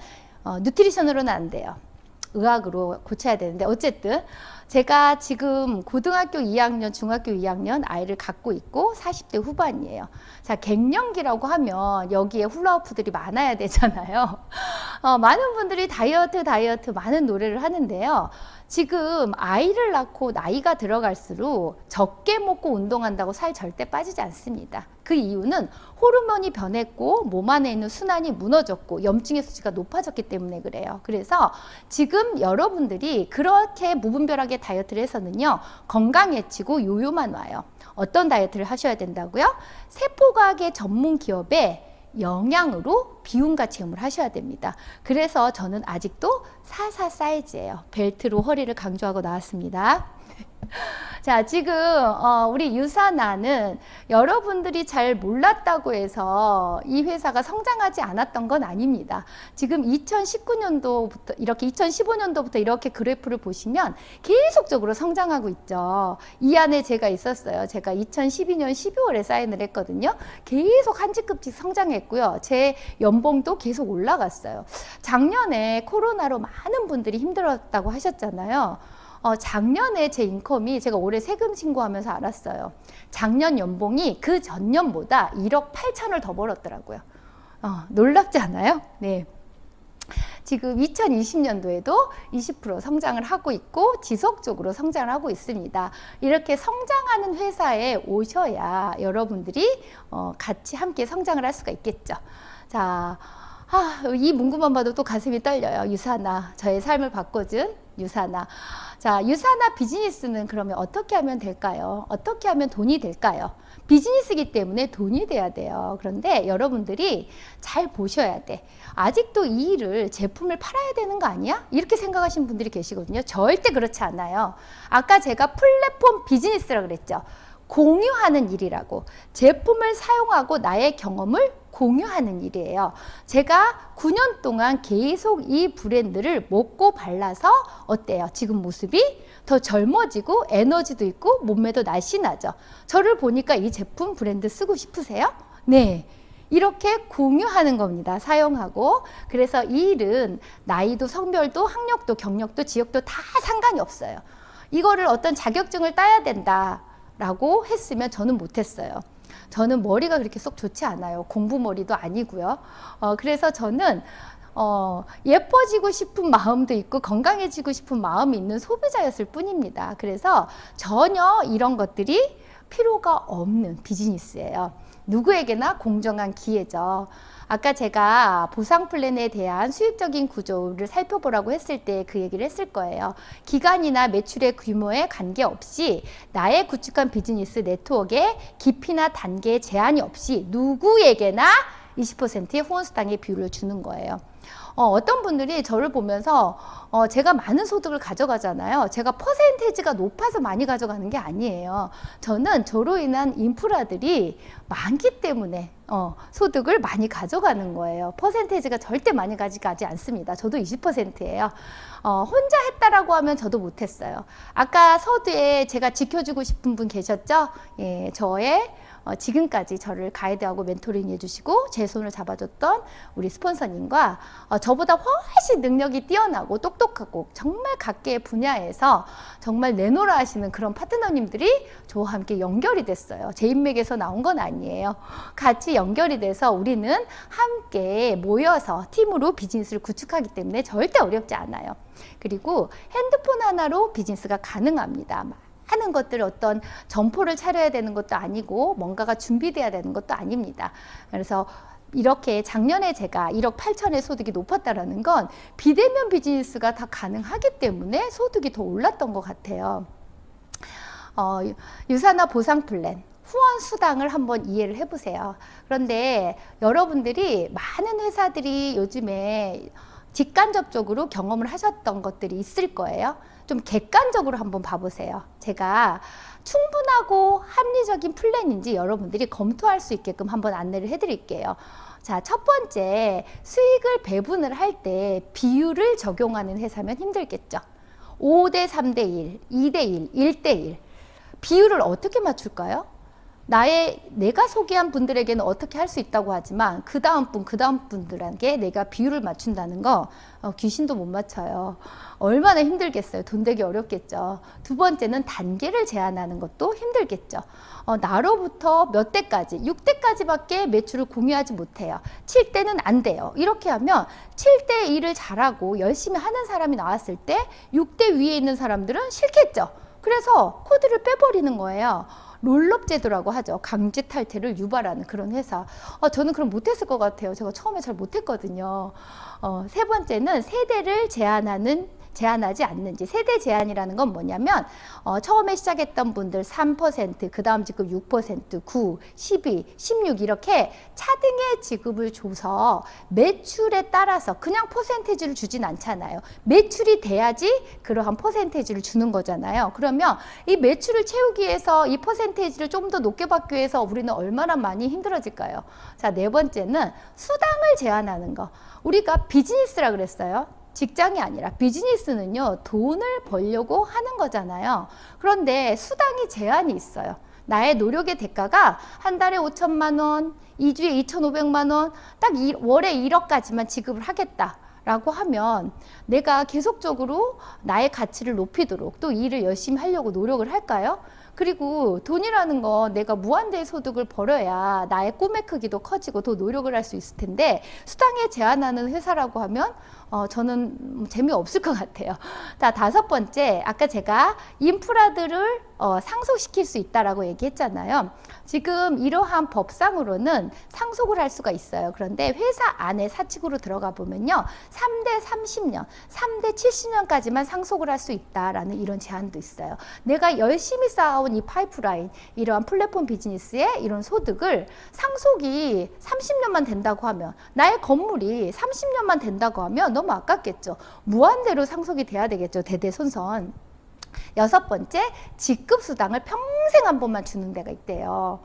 뉴트리션으로는 안 돼요. 의학으로 고쳐야 되는데 어쨌든 제가 지금 고등학교 2학년, 중학교 2학년 아이를 갖고 있고 40대 후반이에요. 자, 갱년기라고 하면 여기에 훌라후프들이 많아야 되잖아요. 많은 분들이 다이어트 많은 노래를 하는데요. 지금 아이를 낳고 나이가 들어갈수록 적게 먹고 운동한다고 살 절대 빠지지 않습니다. 그 이유는 호르몬이 변했고 몸 안에 있는 순환이 무너졌고 염증의 수치가 높아졌기 때문에 그래요. 그래서 지금 여러분들이 그렇게 무분별하게 다이어트를 해서는요, 건강해지고 요요만 와요. 어떤 다이어트를 하셔야 된다고요? 세포과학의 전문 기업에 영양으로 비움과 체험을 하셔야 됩니다. 그래서 저는 아직도 44 사이즈예요. 벨트로 허리를 강조하고 나왔습니다. 자, 지금 우리 유사나는 여러분들이 잘 몰랐다고 해서 이 회사가 성장하지 않았던 건 아닙니다. 지금 2019년도부터 이렇게 2015년도부터 이렇게 그래프를 보시면 계속적으로 성장하고 있죠. 이 안에 제가 있었어요. 제가 2012년 12월에 사인을 했거든요. 계속 한 직급씩 성장했고요. 제 연봉도 계속 올라갔어요. 작년에 코로나로 많은 분들이 힘들었다고 하셨잖아요. 작년에 제 인컴이 제가 올해 세금 신고하면서 알았어요. 작년 연봉이 그 전년보다 1억 8천을 더 벌었더라고요. 놀랍지 않아요? 네. 지금 2020년도에도 20% 성장을 하고 있고 지속적으로 성장을 하고 있습니다. 이렇게 성장하는 회사에 오셔야 여러분들이 같이 함께 성장을 할 수가 있겠죠. 자, 이 문구만 봐도 또 가슴이 떨려요. 유사나, 저의 삶을 바꿔준 유사나. 자, 유사나 비즈니스는 그러면 어떻게 하면 될까요? 어떻게 하면 돈이 될까요? 비즈니스이기 때문에 돈이 돼야 돼요. 그런데 여러분들이 잘 보셔야 돼. 아직도 이 일을 제품을 팔아야 되는 거 아니야? 이렇게 생각하시는 분들이 계시거든요. 절대 그렇지 않아요. 아까 제가 플랫폼 비즈니스라고 그랬죠. 공유하는 일이라고. 제품을 사용하고 나의 경험을 공유하는 일이에요. 제가 9년 동안 계속 이 브랜드를 먹고 발라서 어때요? 지금 모습이 더 젊어지고 에너지도 있고 몸매도 날씬하죠. 저를 보니까 이 제품 브랜드 쓰고 싶으세요? 네. 이렇게 공유하는 겁니다. 사용하고. 그래서 이 일은 나이도 성별도 학력도 경력도 지역도 다 상관이 없어요. 이거를 어떤 자격증을 따야 된다라고 했으면 저는 못했어요. 저는 머리가 그렇게 쏙 좋지 않아요. 공부 머리도 아니고요. 그래서 저는 예뻐지고 싶은 마음도 있고 건강해지고 싶은 마음이 있는 소비자였을 뿐입니다. 그래서 전혀 이런 것들이 필요가 없는 비즈니스예요. 누구에게나 공정한 기회죠. 아까 제가 보상 플랜에 대한 수익적인 구조를 살펴보라고 했을 때 그 얘기를 했을 거예요. 기간이나 매출의 규모에 관계없이 나의 구축한 비즈니스 네트워크에 깊이나 단계에 제한이 없이 누구에게나 20%의 후원수당의 비율을 주는 거예요. 어떤 분들이 저를 보면서 제가 많은 소득을 가져가잖아요. 제가 퍼센테이지가 높아서 많이 가져가는 게 아니에요. 저는 저로 인한 인프라들이 많기 때문에 소득을 많이 가져가는 거예요. 퍼센테이지가 절대 많이 가져가지 않습니다. 저도 20%예요. 혼자 했다라고 하면 저도 못했어요. 아까 서두에 제가 지켜주고 싶은 분 계셨죠? 예, 저의 지금까지 저를 가이드하고 멘토링 해주시고 제 손을 잡아줬던 우리 스폰서님과 저보다 훨씬 능력이 뛰어나고 똑똑하고 정말 각계의 분야에서 정말 내노라 하시는 그런 파트너님들이 저와 함께 연결이 됐어요. 제 인맥에서 나온 건 아니에요. 같이 연결이 돼서 우리는 함께 모여서 팀으로 비즈니스를 구축하기 때문에 절대 어렵지 않아요. 그리고 핸드폰 하나로 비즈니스가 가능합니다. 하는 것들 어떤 점포를 차려야 되는 것도 아니고 뭔가가 준비돼야 되는 것도 아닙니다. 그래서 이렇게 작년에 제가 1억 8천의 소득이 높았다라는 건 비대면 비즈니스가 다 가능하기 때문에 소득이 더 올랐던 것 같아요. 유사나 보상 플랜 후원 수당을 한번 이해를 해보세요. 그런데 여러분들이 많은 회사들이 요즘에 직간접적으로 경험을 하셨던 것들이 있을 거예요. 좀 객관적으로 한번 봐보세요. 제가 충분하고 합리적인 플랜인지 여러분들이 검토할 수 있게끔 한번 안내를 해드릴게요. 자, 첫 번째, 수익을 배분을 할 때 비율을 적용하는 회사면 힘들겠죠. 5대 3대 1, 2대 1, 1대 1. 비율을 어떻게 맞출까요? 내가 소개한 분들에게는 어떻게 할 수 있다고 하지만 그 다음 분들에게 내가 비율을 맞춘다는 거 귀신도 못 맞춰요. 얼마나 힘들겠어요. 돈 되기 어렵겠죠. 두 번째는 단계를 제한하는 것도 힘들겠죠. 나로부터 몇 대까지, 6대까지밖에 매출을 공유하지 못해요. 7대는 안 돼요. 이렇게 하면 7대 1을 잘하고 열심히 하는 사람이 나왔을 때 6대 위에 있는 사람들은 싫겠죠. 그래서 코드를 빼버리는 거예요. 롤업 제도라고 하죠. 강제 탈퇴를 유발하는 그런 회사. 저는 그럼 못했을 것 같아요. 제가 처음에 잘 못했거든요. 세 번째는 세대를 제한하지 않는지. 세대 제한이라는 건 뭐냐면 처음에 시작했던 분들 3%, 그 다음 지급 6%, 9, 12, 16 이렇게 차등의 지급을 줘서 매출에 따라서 그냥 퍼센테이지를 주진 않잖아요. 매출이 돼야지 그러한 퍼센테이지를 주는 거잖아요. 그러면 이 매출을 채우기 위해서 이 퍼센테이지를 좀 더 높게 받기 위해서 우리는 얼마나 많이 힘들어질까요? 자, 네 번째는 수당을 제한하는 거. 우리가 비즈니스라 그랬어요. 직장이 아니라 비즈니스는요, 돈을 벌려고 하는 거잖아요. 그런데 수당이 제한이 있어요. 나의 노력의 대가가 한 달에 5천만 원, 2주에 2,500만 원, 딱 월에 1억까지만 지급을 하겠다. 라고 하면 내가 계속적으로 나의 가치를 높이도록 또 일을 열심히 하려고 노력을 할까요? 그리고 돈이라는 건 내가 무한대의 소득을 벌어야 나의 꿈의 크기도 커지고 더 노력을 할 수 있을 텐데 수당에 제한하는 회사라고 하면 저는 재미없을 것 같아요. 자, 다섯 번째, 아까 제가 인프라들을 상속시킬 수 있다라고 얘기했잖아요. 지금 이러한 법상으로는 상속을 할 수가 있어요. 그런데 회사 안에 사측으로 들어가 보면요, 3대 30년, 3대 70년까지만 상속을 할 수 있다라는 이런 제한도 있어요. 내가 열심히 쌓아온 이 파이프라인, 이러한 플랫폼 비즈니스의 이런 소득을 상속이 30년만 된다고 하면, 나의 건물이 30년만 된다고 하면 너무 아깝겠죠. 무한대로 상속이 돼야 되겠죠. 대대손손. 여섯 번째, 직급수당을 평생 한 번만 주는 데가 있대요.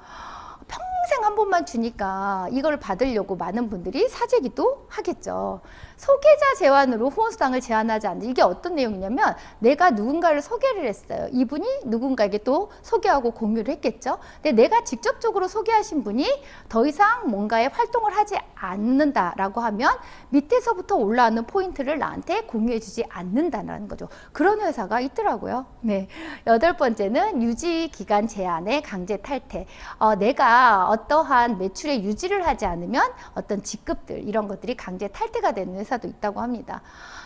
평생 한 번만 주니까 이걸 받으려고 많은 분들이 사재기도 하겠죠. 소개자 제한으로 후원수당을 제한하지 않는, 이게 어떤 내용이냐면 내가 누군가를 소개를 했어요. 이분이 누군가에게 또 소개하고 공유를 했겠죠. 근데 내가 직접적으로 소개하신 분이 더 이상 뭔가의 활동을 하지 않는다라고 하면 밑에서부터 올라오는 포인트를 나한테 공유해 주지 않는다는 거죠. 그런 회사가 있더라고요. 네. 여덟 번째는 유지기간 제한의 강제 탈퇴. 내가 어떠한 매출의 유지를 하지 않으면 어떤 직급들, 이런 것들이 강제 탈퇴가 되는 회사도 있다고 합니다.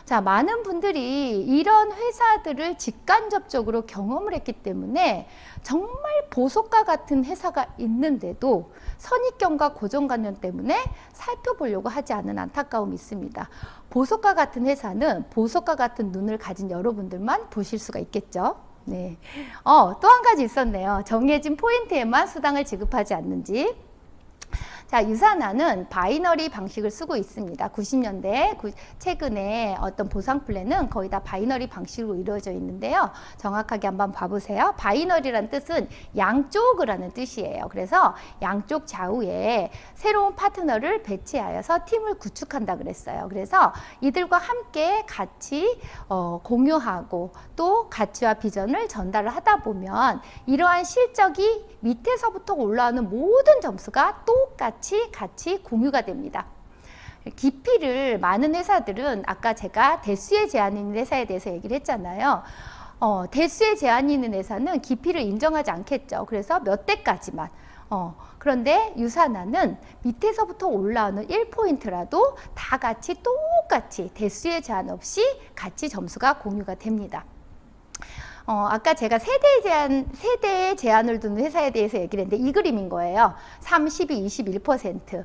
자, 많은 분들이 이런 회사들을 직간접적으로 경험을 했기 때문에 정말 보석과 같은 회사가 있는데도 선입견과 고정관념 때문에 살펴보려고 하지 않은 안타까움이 있습니다. 보석과 같은 회사는 보석과 같은 눈을 가진 여러분들만 보실 수가 있겠죠. 네. 또 한 가지 있었네요. 정해진 포인트에만 수당을 지급하지 않는지. 자, 유산화는 바이너리 방식을 쓰고 있습니다. 90년대 최근에 어떤 보상 플랜은 거의 다 바이너리 방식으로 이루어져 있는데요. 정확하게 한번 봐보세요. 바이너리란 뜻은 양쪽을 하는 뜻이에요. 그래서 양쪽 좌우에 새로운 파트너를 배치하여서 팀을 구축한다 그랬어요. 그래서 이들과 함께 같이 공유하고 또 가치와 비전을 전달을 하다 보면 이러한 실적이 밑에서부터 올라오는 모든 점수가 똑같이 같이 공유가 됩니다. 깊이를 많은 회사들은 아까 제가 대수에 제한이 있는 회사에 대해서 얘기를 했잖아요. 대수에 제한이 있는 회사는 깊이를 인정하지 않겠죠. 그래서 몇 대까지만. 그런데 유산화는 밑에서부터 올라오는 1포인트라도 다 같이 똑같이 대수에 제한 없이 같이 점수가 공유가 됩니다. 아까 제가 세대의 제한을 두는 회사에 대해서 얘기를 했는데 이 그림인 거예요. 3, 12, 21%.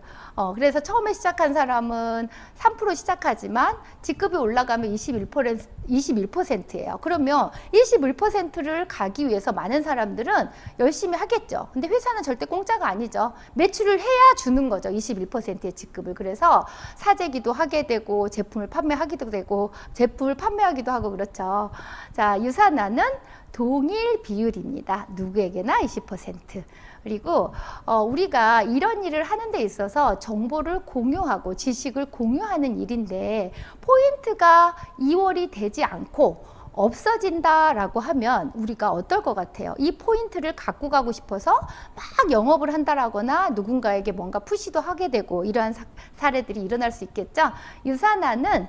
그래서 처음에 시작한 사람은 3% 시작하지만 직급이 올라가면 21%예요. 그러면 21%를 가기 위해서 많은 사람들은 열심히 하겠죠. 근데 회사는 절대 공짜가 아니죠. 매출을 해야 주는 거죠. 21%의 직급을. 그래서 사재기도 하게 되고 제품을 판매하기도 되고 제품을 판매하기도 하고 그렇죠. 자, 유산화는 동일 비율입니다. 누구에게나 20%. 그리고 우리가 이런 일을 하는 데 있어서 정보를 공유하고 지식을 공유하는 일인데 포인트가 2월이 되지 않고 없어진다라고 하면 우리가 어떨 것 같아요? 이 포인트를 갖고 가고 싶어서 막 영업을 한다라거나 누군가에게 뭔가 푸시도 하게 되고 이러한 사례들이 일어날 수 있겠죠? 유산화는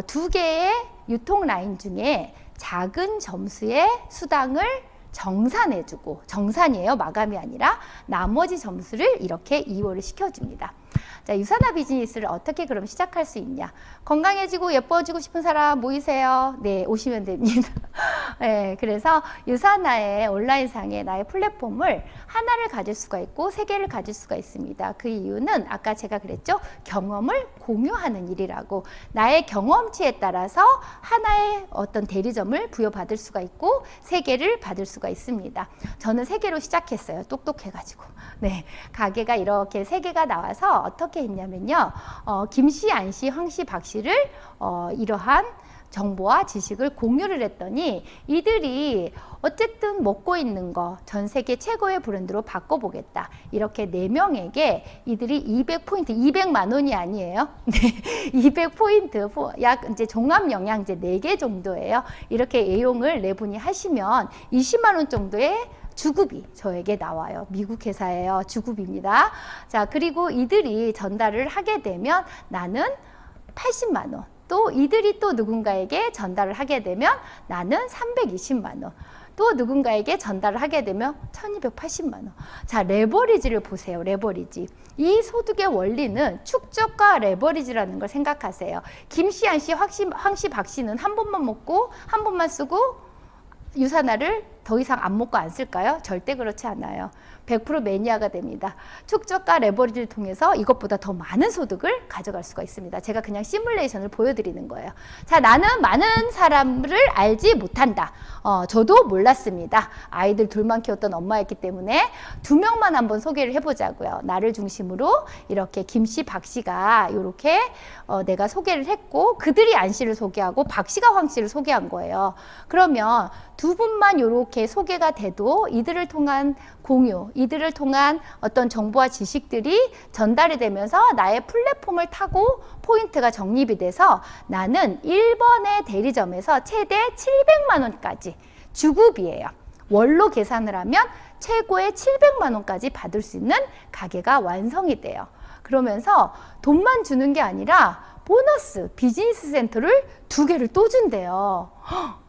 두 개의 유통 라인 중에 작은 점수의 수당을 정산해주고, 정산이에요. 마감이 아니라 나머지 점수를 이렇게 이월을 시켜줍니다. 자, 유산화 비즈니스를 어떻게 그럼 시작할 수 있냐? 건강해지고 예뻐지고 싶은 사람 모이세요. 네, 오시면 됩니다. 네, 그래서 유산화의 온라인상에 나의 플랫폼을 하나를 가질 수가 있고 세 개를 가질 수가 있습니다. 그 이유는 아까 제가 그랬죠? 경험을 공유하는 일이라고. 나의 경험치에 따라서 하나의 어떤 대리점을 부여받을 수가 있고 세 개를 받을 수가 있습니다. 저는 세 개로 시작했어요. 똑똑해가지고. 네, 가게가 이렇게 세 개가 나와서 어떻게 했냐면요. 김씨, 안씨, 황씨, 박씨를 이러한 정보와 지식을 공유를 했더니 이들이 어쨌든 먹고 있는 거 전 세계 최고의 브랜드로 바꿔보겠다. 이렇게 4명에게 이들이 200포인트, 200만 원이 아니에요. 네, 200포인트, 약 이제 종합 영양제 4개 정도예요. 이렇게 애용을 4분이 하시면 20만 원 정도의 주급이 저에게 나와요. 미국 회사예요. 주급입니다. 자, 그리고 이들이 전달을 하게 되면 나는 80만 원. 또 이들이 또 누군가에게 전달을 하게 되면 나는 320만 원. 또 누군가에게 전달을 하게 되면 1280만 원. 자, 레버리지를 보세요. 레버리지. 이 소득의 원리는 축적과 레버리지라는 걸 생각하세요. 김씨, 안씨, 황씨, 박씨는 한 번만 먹고 한 번만 쓰고 유산화를 더 이상 안 먹고 안 쓸까요? 절대 그렇지 않아요. 100% 매니아가 됩니다. 축적과 레버리지를 통해서 이것보다 더 많은 소득을 가져갈 수가 있습니다. 제가 그냥 시뮬레이션을 보여드리는 거예요. 자, 나는 많은 사람을 알지 못한다. 저도 몰랐습니다. 아이들 둘만 키웠던 엄마였기 때문에 2명만 한번 소개를 해보자고요. 나를 중심으로 이렇게 김씨, 박씨가 이렇게 내가 소개를 했고 그들이 안씨를 소개하고 박씨가 황씨를 소개한 거예요. 그러면 두 분만 이렇게 소개가 돼도 이들을 통한 공유, 이들을 통한 어떤 정보와 지식들이 전달이 되면서 나의 플랫폼을 타고 포인트가 적립이 돼서 나는 1번의 대리점에서 최대 700만 원까지 주급이에요. 월로 계산을 하면 최고의 700만 원까지 받을 수 있는 가게가 완성이 돼요. 그러면서 돈만 주는 게 아니라 보너스, 비즈니스 센터를 2개를 또 준대요.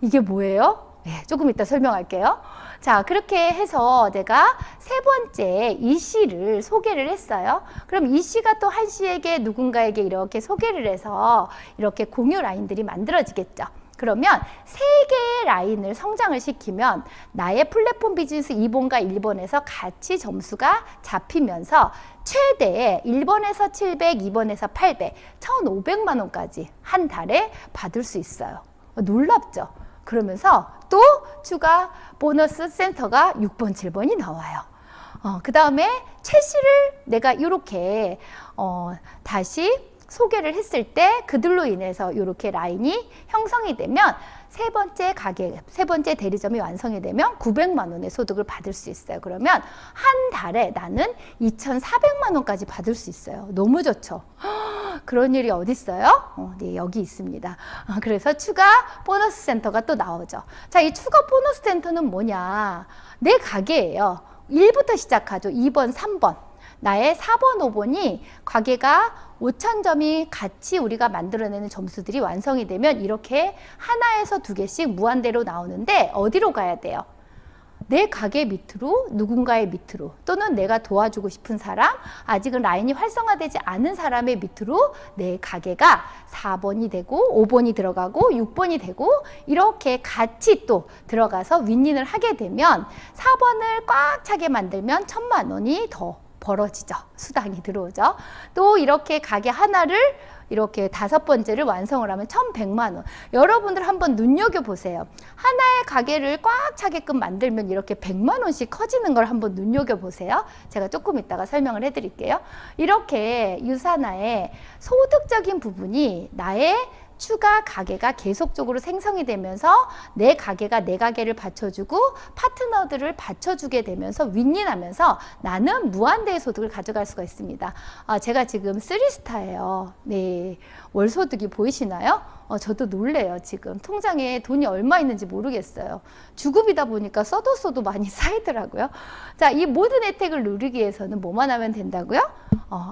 이게 뭐예요? 네, 조금 이따 설명할게요. 자, 그렇게 해서 내가 세 번째 이 씨를 소개를 했어요. 그럼 이 씨가 또 한 씨에게 누군가에게 이렇게 소개를 해서 이렇게 공유 라인들이 만들어지겠죠. 그러면 3개의 라인을 성장을 시키면 나의 플랫폼 비즈니스 2번과 1번에서 같이 점수가 잡히면서 최대 1번에서 700, 2번에서 800, 1,500만 원까지 한 달에 받을 수 있어요. 놀랍죠? 그러면서 또 추가 보너스 센터가 6번, 7번이 나와요. 그 다음에 최 씨를 내가 이렇게 다시 소개를 했을 때 그들로 인해서 이렇게 라인이 형성이 되면 세 번째 가게, 세 번째 대리점이 완성이 되면 900만 원의 소득을 받을 수 있어요. 그러면 한 달에 나는 2,400만 원까지 받을 수 있어요. 너무 좋죠? 그런 일이 어디 있어요? 네, 여기 있습니다. 그래서 추가 보너스 센터가 또 나오죠. 자, 이 추가 보너스 센터는 뭐냐? 내 가게예요. 1부터 시작하죠. 2번, 3번. 나의 4번, 5번이 가게가 5,000점이 같이 우리가 만들어내는 점수들이 완성이 되면 이렇게 하나에서 2개씩 무한대로 나오는데 어디로 가야 돼요? 내 가게 밑으로 누군가의 밑으로 또는 내가 도와주고 싶은 사람, 아직은 라인이 활성화되지 않은 사람의 밑으로 내 가게가 4번이 되고 5번이 들어가고 6번이 되고 이렇게 같이 또 들어가서 윈윈을 하게 되면 4번을 꽉 차게 만들면 1,000만 원이 더 벌어지죠. 수당이 들어오죠. 또 이렇게 가게 하나를 이렇게 5번째를 완성을 하면 1,100만 원. 여러분들 한번 눈여겨보세요. 하나의 가게를 꽉 차게끔 만들면 이렇게 100만 원씩 커지는 걸 한번 눈여겨보세요. 제가 조금 이따가 설명을 해드릴게요. 이렇게 유산화의 소득적인 부분이 나의 추가 가게가 계속적으로 생성이 되면서 내 가게가 내 가게를 받쳐주고 파트너들을 받쳐주게 되면서 윈윈하면서 나는 무한대의 소득을 가져갈 수가 있습니다. 제가 지금 3스타예요. 네, 월소득이 보이시나요? 저도 놀래요. 지금 통장에 돈이 얼마 있는지 모르겠어요. 주급이다 보니까 써도 많이 쌓이더라고요. 자, 이 모든 혜택을 누리기 위해서는 뭐만 하면 된다고요?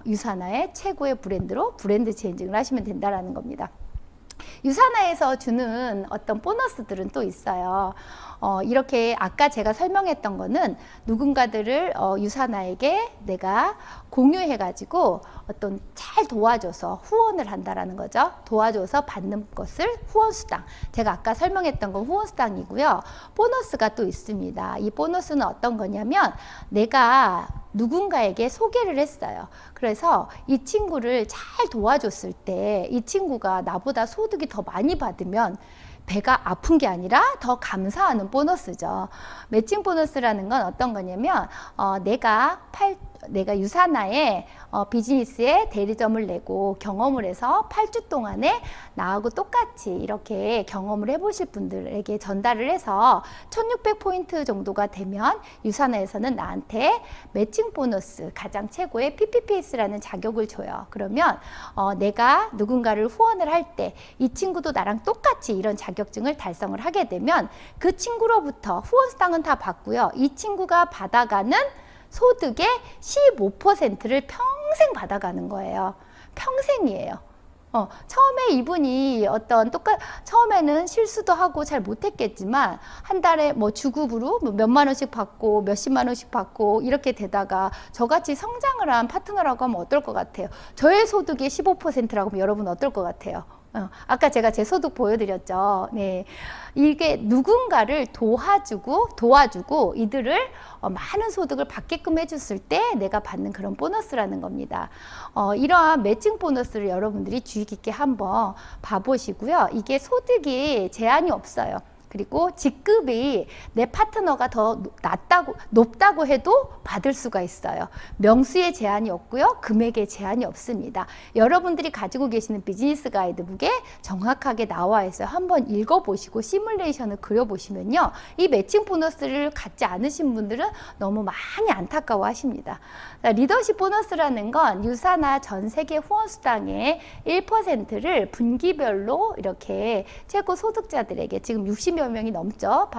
유산화의 최고의 브랜드로 브랜드 체인징을 하시면 된다는 겁니다. 유산화에서 주는 어떤 보너스들은 또 있어요. 이렇게 아까 제가 설명했던 거는 누군가들을 유산화에게 내가 공유해가지고 어떤 잘 도와줘서 후원을 한다라는 거죠. 도와줘서 받는 것을 후원수당. 제가 아까 설명했던 건 후원수당이고요. 보너스가 또 있습니다. 이 보너스는 어떤 거냐면 내가 누군가에게 소개를 했어요. 그래서 이 친구를 잘 도와줬을 때 이 친구가 나보다 소득이 더 많이 받으면 배가 아픈 게 아니라 더 감사하는 보너스죠. 매칭 보너스라는 건 어떤 거냐면 내가 유산화에 비즈니스에 대리점을 내고 경험을 해서 8주 동안에 나하고 똑같이 이렇게 경험을 해보실 분들에게 전달을 해서 1600포인트 정도가 되면 유산화에서는 나한테 매칭 보너스 가장 최고의 PPPS라는 자격을 줘요. 그러면 내가 누군가를 후원을 할 때 이 친구도 나랑 똑같이 이런 자격증을 달성을 하게 되면 그 친구로부터 후원수당은 다 받고요. 이 친구가 받아가는 소득의 15%를 평생 받아가는 거예요. 평생이에요. 처음에 이분이 처음에는 실수도 하고 잘 못했겠지만 한 달에 뭐 주급으로 몇만 원씩 받고 몇십만 원씩 받고 이렇게 되다가 저같이 성장을 한 파트너라고 하면 어떨 것 같아요? 저의 소득의 15%라고 하면 여러분 어떨 것 같아요? 아까 제가 제 소득 보여드렸죠. 네. 이게 누군가를 도와주고 이들을 많은 소득을 받게끔 해줬을 때 내가 받는 그런 보너스라는 겁니다. 이러한 매칭 보너스를 여러분들이 주의 깊게 한번 봐보시고요. 이게 소득이 제한이 없어요. 그리고 직급이 내 파트너가 더 높다고 해도 받을 수가 있어요. 명수의 제한이 없고요. 금액의 제한이 없습니다. 여러분들이 가지고 계시는 비즈니스 가이드북에 정확하게 나와 있어요. 한번 읽어보시고 시뮬레이션을 그려보시면요. 이 매칭 보너스를 갖지 않으신 분들은 너무 많이 안타까워 하십니다. 리더십 보너스라는 건 유산화 전 세계 후원수당의 1%를 분기별로 이렇게 최고 소득자들에게 지금 60여 명이 넘죠.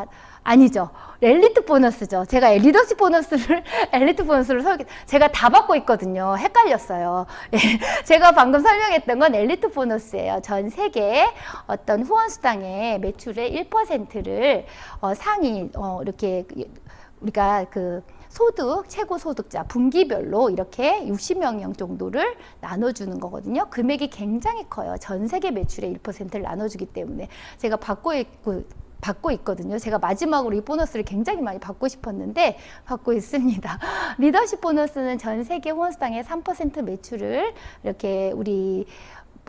아니죠. 엘리트 보너스죠. 제가 리더십 보너스를 엘리트 보너스를 제가 다 받고 있거든요. 헷갈렸어요. 제가 방금 설명했던 건 엘리트 보너스예요. 전 세계 어떤 후원수당의 매출의 1%를 상위 이렇게 우리가 최고 소득자 분기별로 이렇게 60명 정도를 나눠주는 거거든요. 금액이 굉장히 커요. 전 세계 매출의 1%를 나눠주기 때문에 제가 받고 있거든요. 제가 마지막으로 이 보너스를 굉장히 많이 받고 싶었는데 받고 있습니다. 리더십 보너스는 전 세계 후원수당의 3% 매출을 이렇게 우리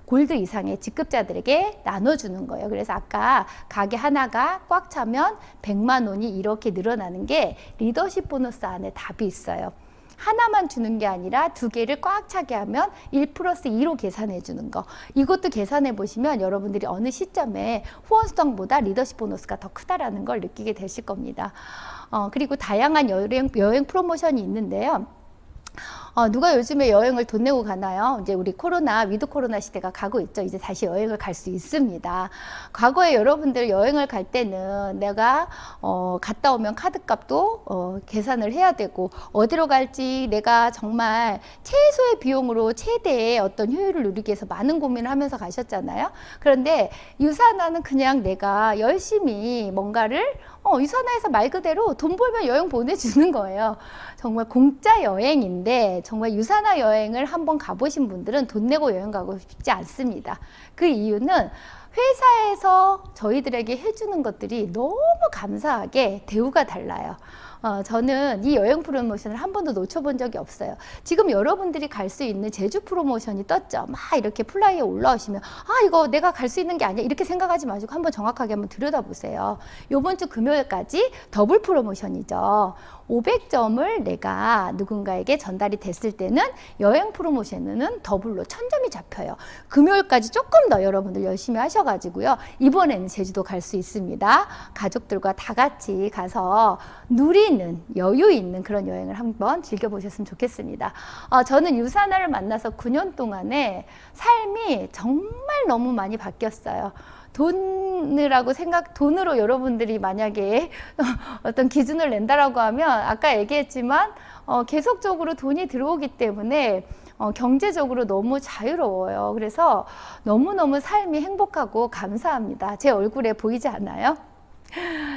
골드 이상의 직급자들에게 나눠주는 거예요. 그래서 아까 가게 하나가 꽉 차면 100만 원이 이렇게 늘어나는 게 리더십 보너스 안에 답이 있어요. 하나만 주는 게 아니라 두 개를 꽉 차게 하면 1 플러스 2로 계산해 주는 거. 이것도 계산해 보시면 여러분들이 어느 시점에 후원수당보다 리더십 보너스가 더 크다라는 걸 느끼게 되실 겁니다. 그리고 다양한 여행 프로모션이 있는데요. 누가 요즘에 여행을 돈 내고 가나요? 이제 우리 위드 코로나 시대가 가고 있죠. 이제 다시 여행을 갈 수 있습니다. 과거에 여러분들 여행을 갈 때는 내가 갔다 오면 카드값도 계산을 해야 되고 어디로 갈지 내가 정말 최소의 비용으로 최대의 어떤 효율을 누리기 위해서 많은 고민을 하면서 가셨잖아요. 그런데 유산화는 그냥 내가 열심히 뭔가를 유산화해서 말 그대로 돈 벌면 여행 보내주는 거예요. 정말 공짜 여행인데 정말 유산화 여행을 한번 가보신 분들은 돈 내고 여행 가고 싶지 않습니다. 그 이유는 회사에서 저희들에게 해주는 것들이 너무 감사하게 대우가 달라요. 저는 이 여행 프로모션을 한 번도 놓쳐본 적이 없어요. 지금 여러분들이 갈 수 있는 제주 프로모션이 떴죠. 막 이렇게 플라이에 올라오시면 이거 내가 갈 수 있는 게 아니야 이렇게 생각하지 마시고 한번 정확하게 한번 들여다보세요. 요번 주 금요일까지 더블 프로모션이죠. 500점을 내가 누군가에게 전달이 됐을 때는 여행 프로모션은 더블로 1000점이 잡혀요. 금요일까지 조금 더 여러분들 열심히 하셔가지고요. 이번에는 제주도 갈 수 있습니다. 가족들과 다 같이 가서 누리는 여유 있는 그런 여행을 한번 즐겨보셨으면 좋겠습니다. 저는 유산화를 만나서 9년 동안에 삶이 정말 너무 많이 바뀌었어요. 돈으로 여러분들이 만약에 어떤 기준을 낸다라고 하면 아까 얘기했지만 계속적으로 돈이 들어오기 때문에 경제적으로 너무 자유로워요. 그래서 너무너무 삶이 행복하고 감사합니다. 제 얼굴에 보이지 않아요?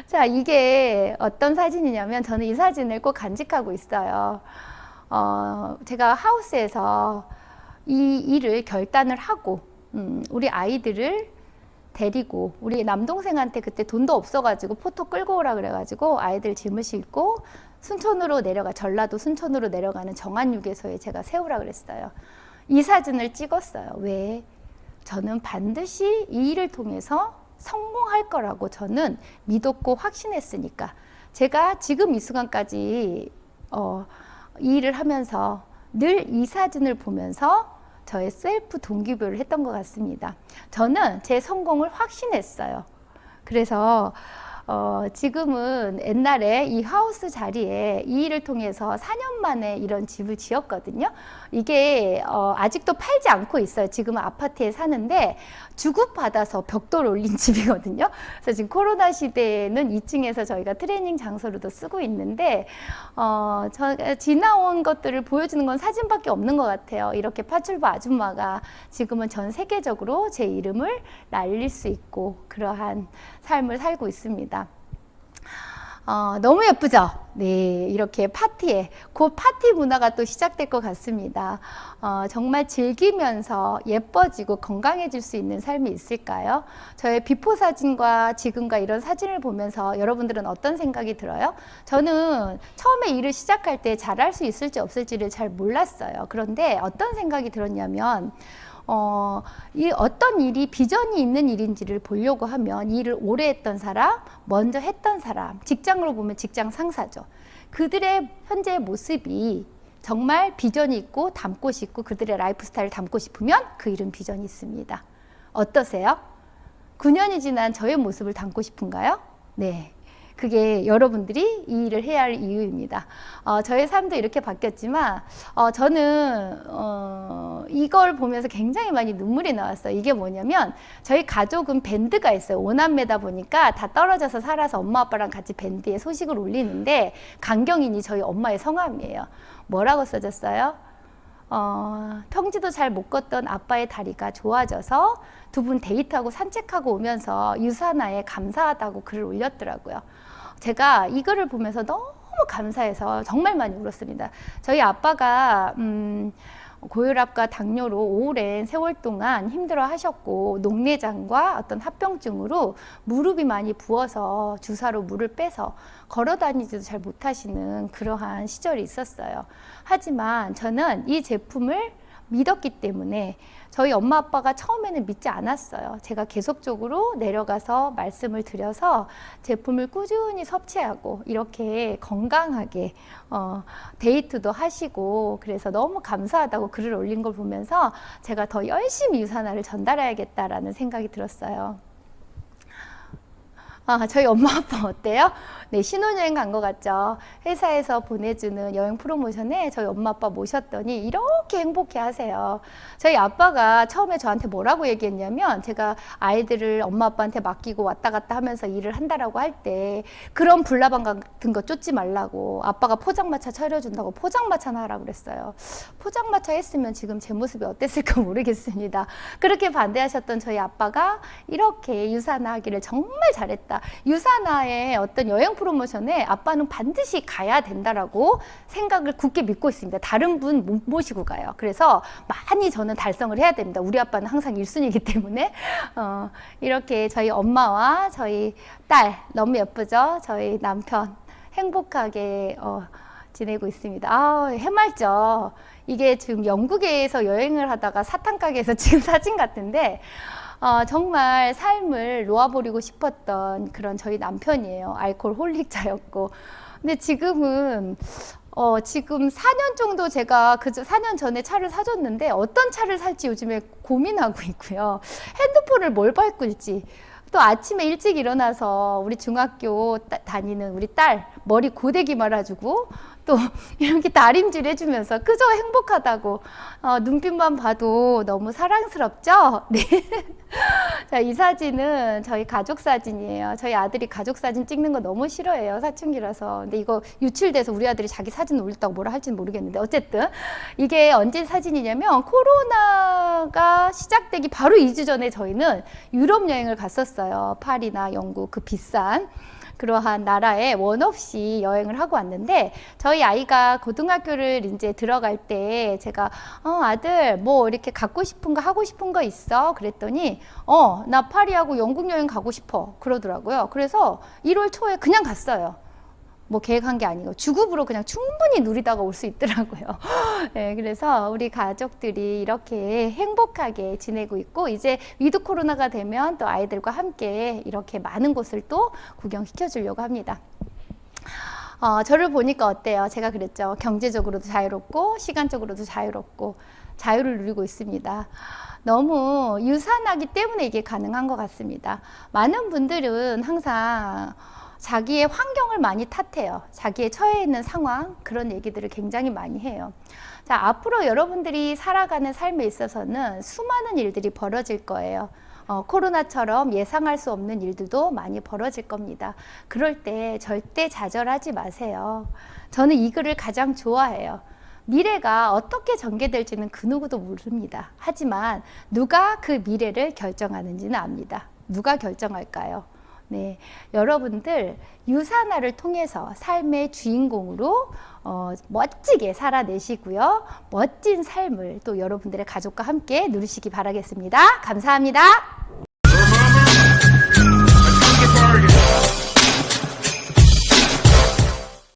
자, 이게 어떤 사진이냐면 저는 이 사진을 꼭 간직하고 있어요. 제가 하우스에서 이 일을 결단을 하고 우리 아이들을 데리고 우리 남동생한테 그때 돈도 없어가지고 포토 끌고 오라 그래가지고 아이들 짐을 싣고 순천으로 전라도 순천으로 내려가는 정안유괴소에 제가 세우라 그랬어요. 이 사진을 찍었어요. 왜? 저는 반드시 이 일을 통해서 성공할 거라고 저는 믿었고 확신했으니까. 제가 지금 이 순간까지 이 일을 하면서 늘 이 사진을 보면서 저의 셀프 동기부여를 했던 것 같습니다. 저는 제 성공을 확신했어요. 그래서 지금은 옛날에 이 하우스 자리에 이 일을 통해서 4년 만에 이런 집을 지었거든요. 이게 아직도 팔지 않고 있어요. 지금은 아파트에 사는데 주급받아서 벽돌 올린 집이거든요. 그래서 지금 코로나 시대에는 2층에서 저희가 트레이닝 장소로도 쓰고 있는데 지나온 것들을 보여주는 건 사진밖에 없는 것 같아요. 이렇게 파출부 아줌마가 지금은 전 세계적으로 제 이름을 날릴 수 있고 그러한 삶을 살고 있습니다. 너무 예쁘죠? 네, 이렇게 파티에 곧 파티 문화가 또 시작될 것 같습니다. 정말 즐기면서 예뻐지고 건강해질 수 있는 삶이 있을까요? 저의 비포 사진과 지금과 이런 사진을 보면서 여러분들은 어떤 생각이 들어요? 저는 처음에 일을 시작할 때 잘할 수 있을지 없을지를 잘 몰랐어요. 그런데 어떤 생각이 들었냐면 이 어떤 일이 비전이 있는 일인지를 보려고 하면 이 일을 오래 했던 사람, 먼저 했던 사람, 직장으로 보면 직장 상사죠. 그들의 현재의 모습이 정말 비전이 있고 담고 싶고 그들의 라이프 스타일을 담고 싶으면 그 일은 비전이 있습니다. 어떠세요? 9년이 지난 저의 모습을 담고 싶은가요? 네. 그게 여러분들이 이 일을 해야 할 이유입니다. 저의 삶도 이렇게 바뀌었지만 저는 이걸 보면서 굉장히 많이 눈물이 나왔어요. 이게 뭐냐면 저희 가족은 밴드가 있어요. 5남매다 보니까 다 떨어져서 살아서 엄마 아빠랑 같이 밴드에 소식을 올리는데 강경인이 저희 엄마의 성함이에요. 뭐라고 써졌어요? 평지도 잘 못 걷던 아빠의 다리가 좋아져서 두 분 데이트하고 산책하고 오면서 유산화에 감사하다고 글을 올렸더라고요. 제가 이 글을 보면서 너무 감사해서 정말 많이 울었습니다. 저희 아빠가 고혈압과 당뇨로 오랜 세월 동안 힘들어 하셨고 녹내장과 어떤 합병증으로 무릎이 많이 부어서 주사로 물을 빼서 걸어 다니지도 잘 못하시는 그러한 시절이 있었어요. 하지만 저는 이 제품을 믿었기 때문에 저희 엄마 아빠가 처음에는 믿지 않았어요. 제가 계속적으로 내려가서 말씀을 드려서 제품을 꾸준히 섭취하고 이렇게 건강하게 데이트도 하시고 그래서 너무 감사하다고 글을 올린 걸 보면서 제가 더 열심히 유산화를 전달해야겠다라는 생각이 들었어요. 저희 엄마 아빠 어때요? 네, 신혼여행 간 것 같죠? 회사에서 보내주는 여행 프로모션에 저희 엄마 아빠 모셨더니 이렇게 행복해 하세요. 저희 아빠가 처음에 저한테 뭐라고 얘기했냐면 제가 아이들을 엄마 아빠한테 맡기고 왔다 갔다 하면서 일을 한다라고 할 때 그런 불나방 같은 거 쫓지 말라고 아빠가 포장마차 차려준다고 포장마차나 하라고 그랬어요. 포장마차 했으면 지금 제 모습이 어땠을까 모르겠습니다. 그렇게 반대하셨던 저희 아빠가 이렇게 유산화하기를 정말 잘했다. 합니다. 유사나의 어떤 여행 프로모션에 아빠는 반드시 가야 된다라고 생각을 굳게 믿고 있습니다. 다른 분 못 모시고 가요. 그래서 많이 저는 달성을 해야 됩니다. 우리 아빠는 항상 1순위이기 때문에 이렇게 저희 엄마와 저희 딸 너무 예쁘죠? 저희 남편 행복하게 지내고 있습니다. 아, 해맑죠? 이게 지금 영국에서 여행을 하다가 사탕가게에서 찍은 사진 같은데 정말 삶을 놓아버리고 싶었던 그런 저희 남편이에요. 알코올홀릭자였고. 근데 지금은 지금 4년 정도 제가 4년 전에 차를 사줬는데 어떤 차를 살지 요즘에 고민하고 있고요. 핸드폰을 뭘 바꿀지. 또 아침에 일찍 일어나서 우리 중학교 다니는 우리 딸 머리 고데기 말아주고 또 이렇게 다림질 해주면서 그저 행복하다고 눈빛만 봐도 너무 사랑스럽죠? 네. 자, 이 사진은 저희 가족 사진이에요. 저희 아들이 가족 사진 찍는 거 너무 싫어해요. 사춘기라서. 근데 이거 유출돼서 우리 아들이 자기 사진 올렸다고 뭐라 할지는 모르겠는데 어쨌든 이게 언제 사진이냐면 코로나가 시작되기 바로 2주 전에 저희는 유럽 여행을 갔었어요. 파리나 영국 그 비싼 그러한 나라에 원 없이 여행을 하고 왔는데 저희 아이가 고등학교를 이제 들어갈 때 제가 아들 뭐 이렇게 갖고 싶은 거 하고 싶은 거 있어? 그랬더니 나 파리하고 영국 여행 가고 싶어 그러더라고요. 그래서 1월 초에 그냥 갔어요. 뭐 계획한 게 아니고 주급으로 그냥 충분히 누리다가 올 수 있더라고요. 네, 그래서 우리 가족들이 이렇게 행복하게 지내고 있고 이제 위드 코로나가 되면 또 아이들과 함께 이렇게 많은 곳을 또 구경시켜 주려고 합니다. 저를 보니까 어때요? 제가 그랬죠. 경제적으로도 자유롭고 시간적으로도 자유롭고 자유를 누리고 있습니다. 너무 유산하기 때문에 이게 가능한 것 같습니다. 많은 분들은 항상 자기의 환경을 많이 탓해요. 자기의 처해 있는 상황, 그런 얘기들을 굉장히 많이 해요. 자, 앞으로 여러분들이 살아가는 삶에 있어서는 수많은 일들이 벌어질 거예요. 코로나처럼 예상할 수 없는 일들도 많이 벌어질 겁니다. 그럴 때 절대 좌절하지 마세요. 저는 이 글을 가장 좋아해요. 미래가 어떻게 전개될지는 그 누구도 모릅니다. 하지만 누가 그 미래를 결정하는지는 압니다. 누가 결정할까요? 네, 여러분들 유산화를 통해서 삶의 주인공으로 멋지게 살아내시고요. 멋진 삶을 또 여러분들의 가족과 함께 누리시기 바라겠습니다. 감사합니다.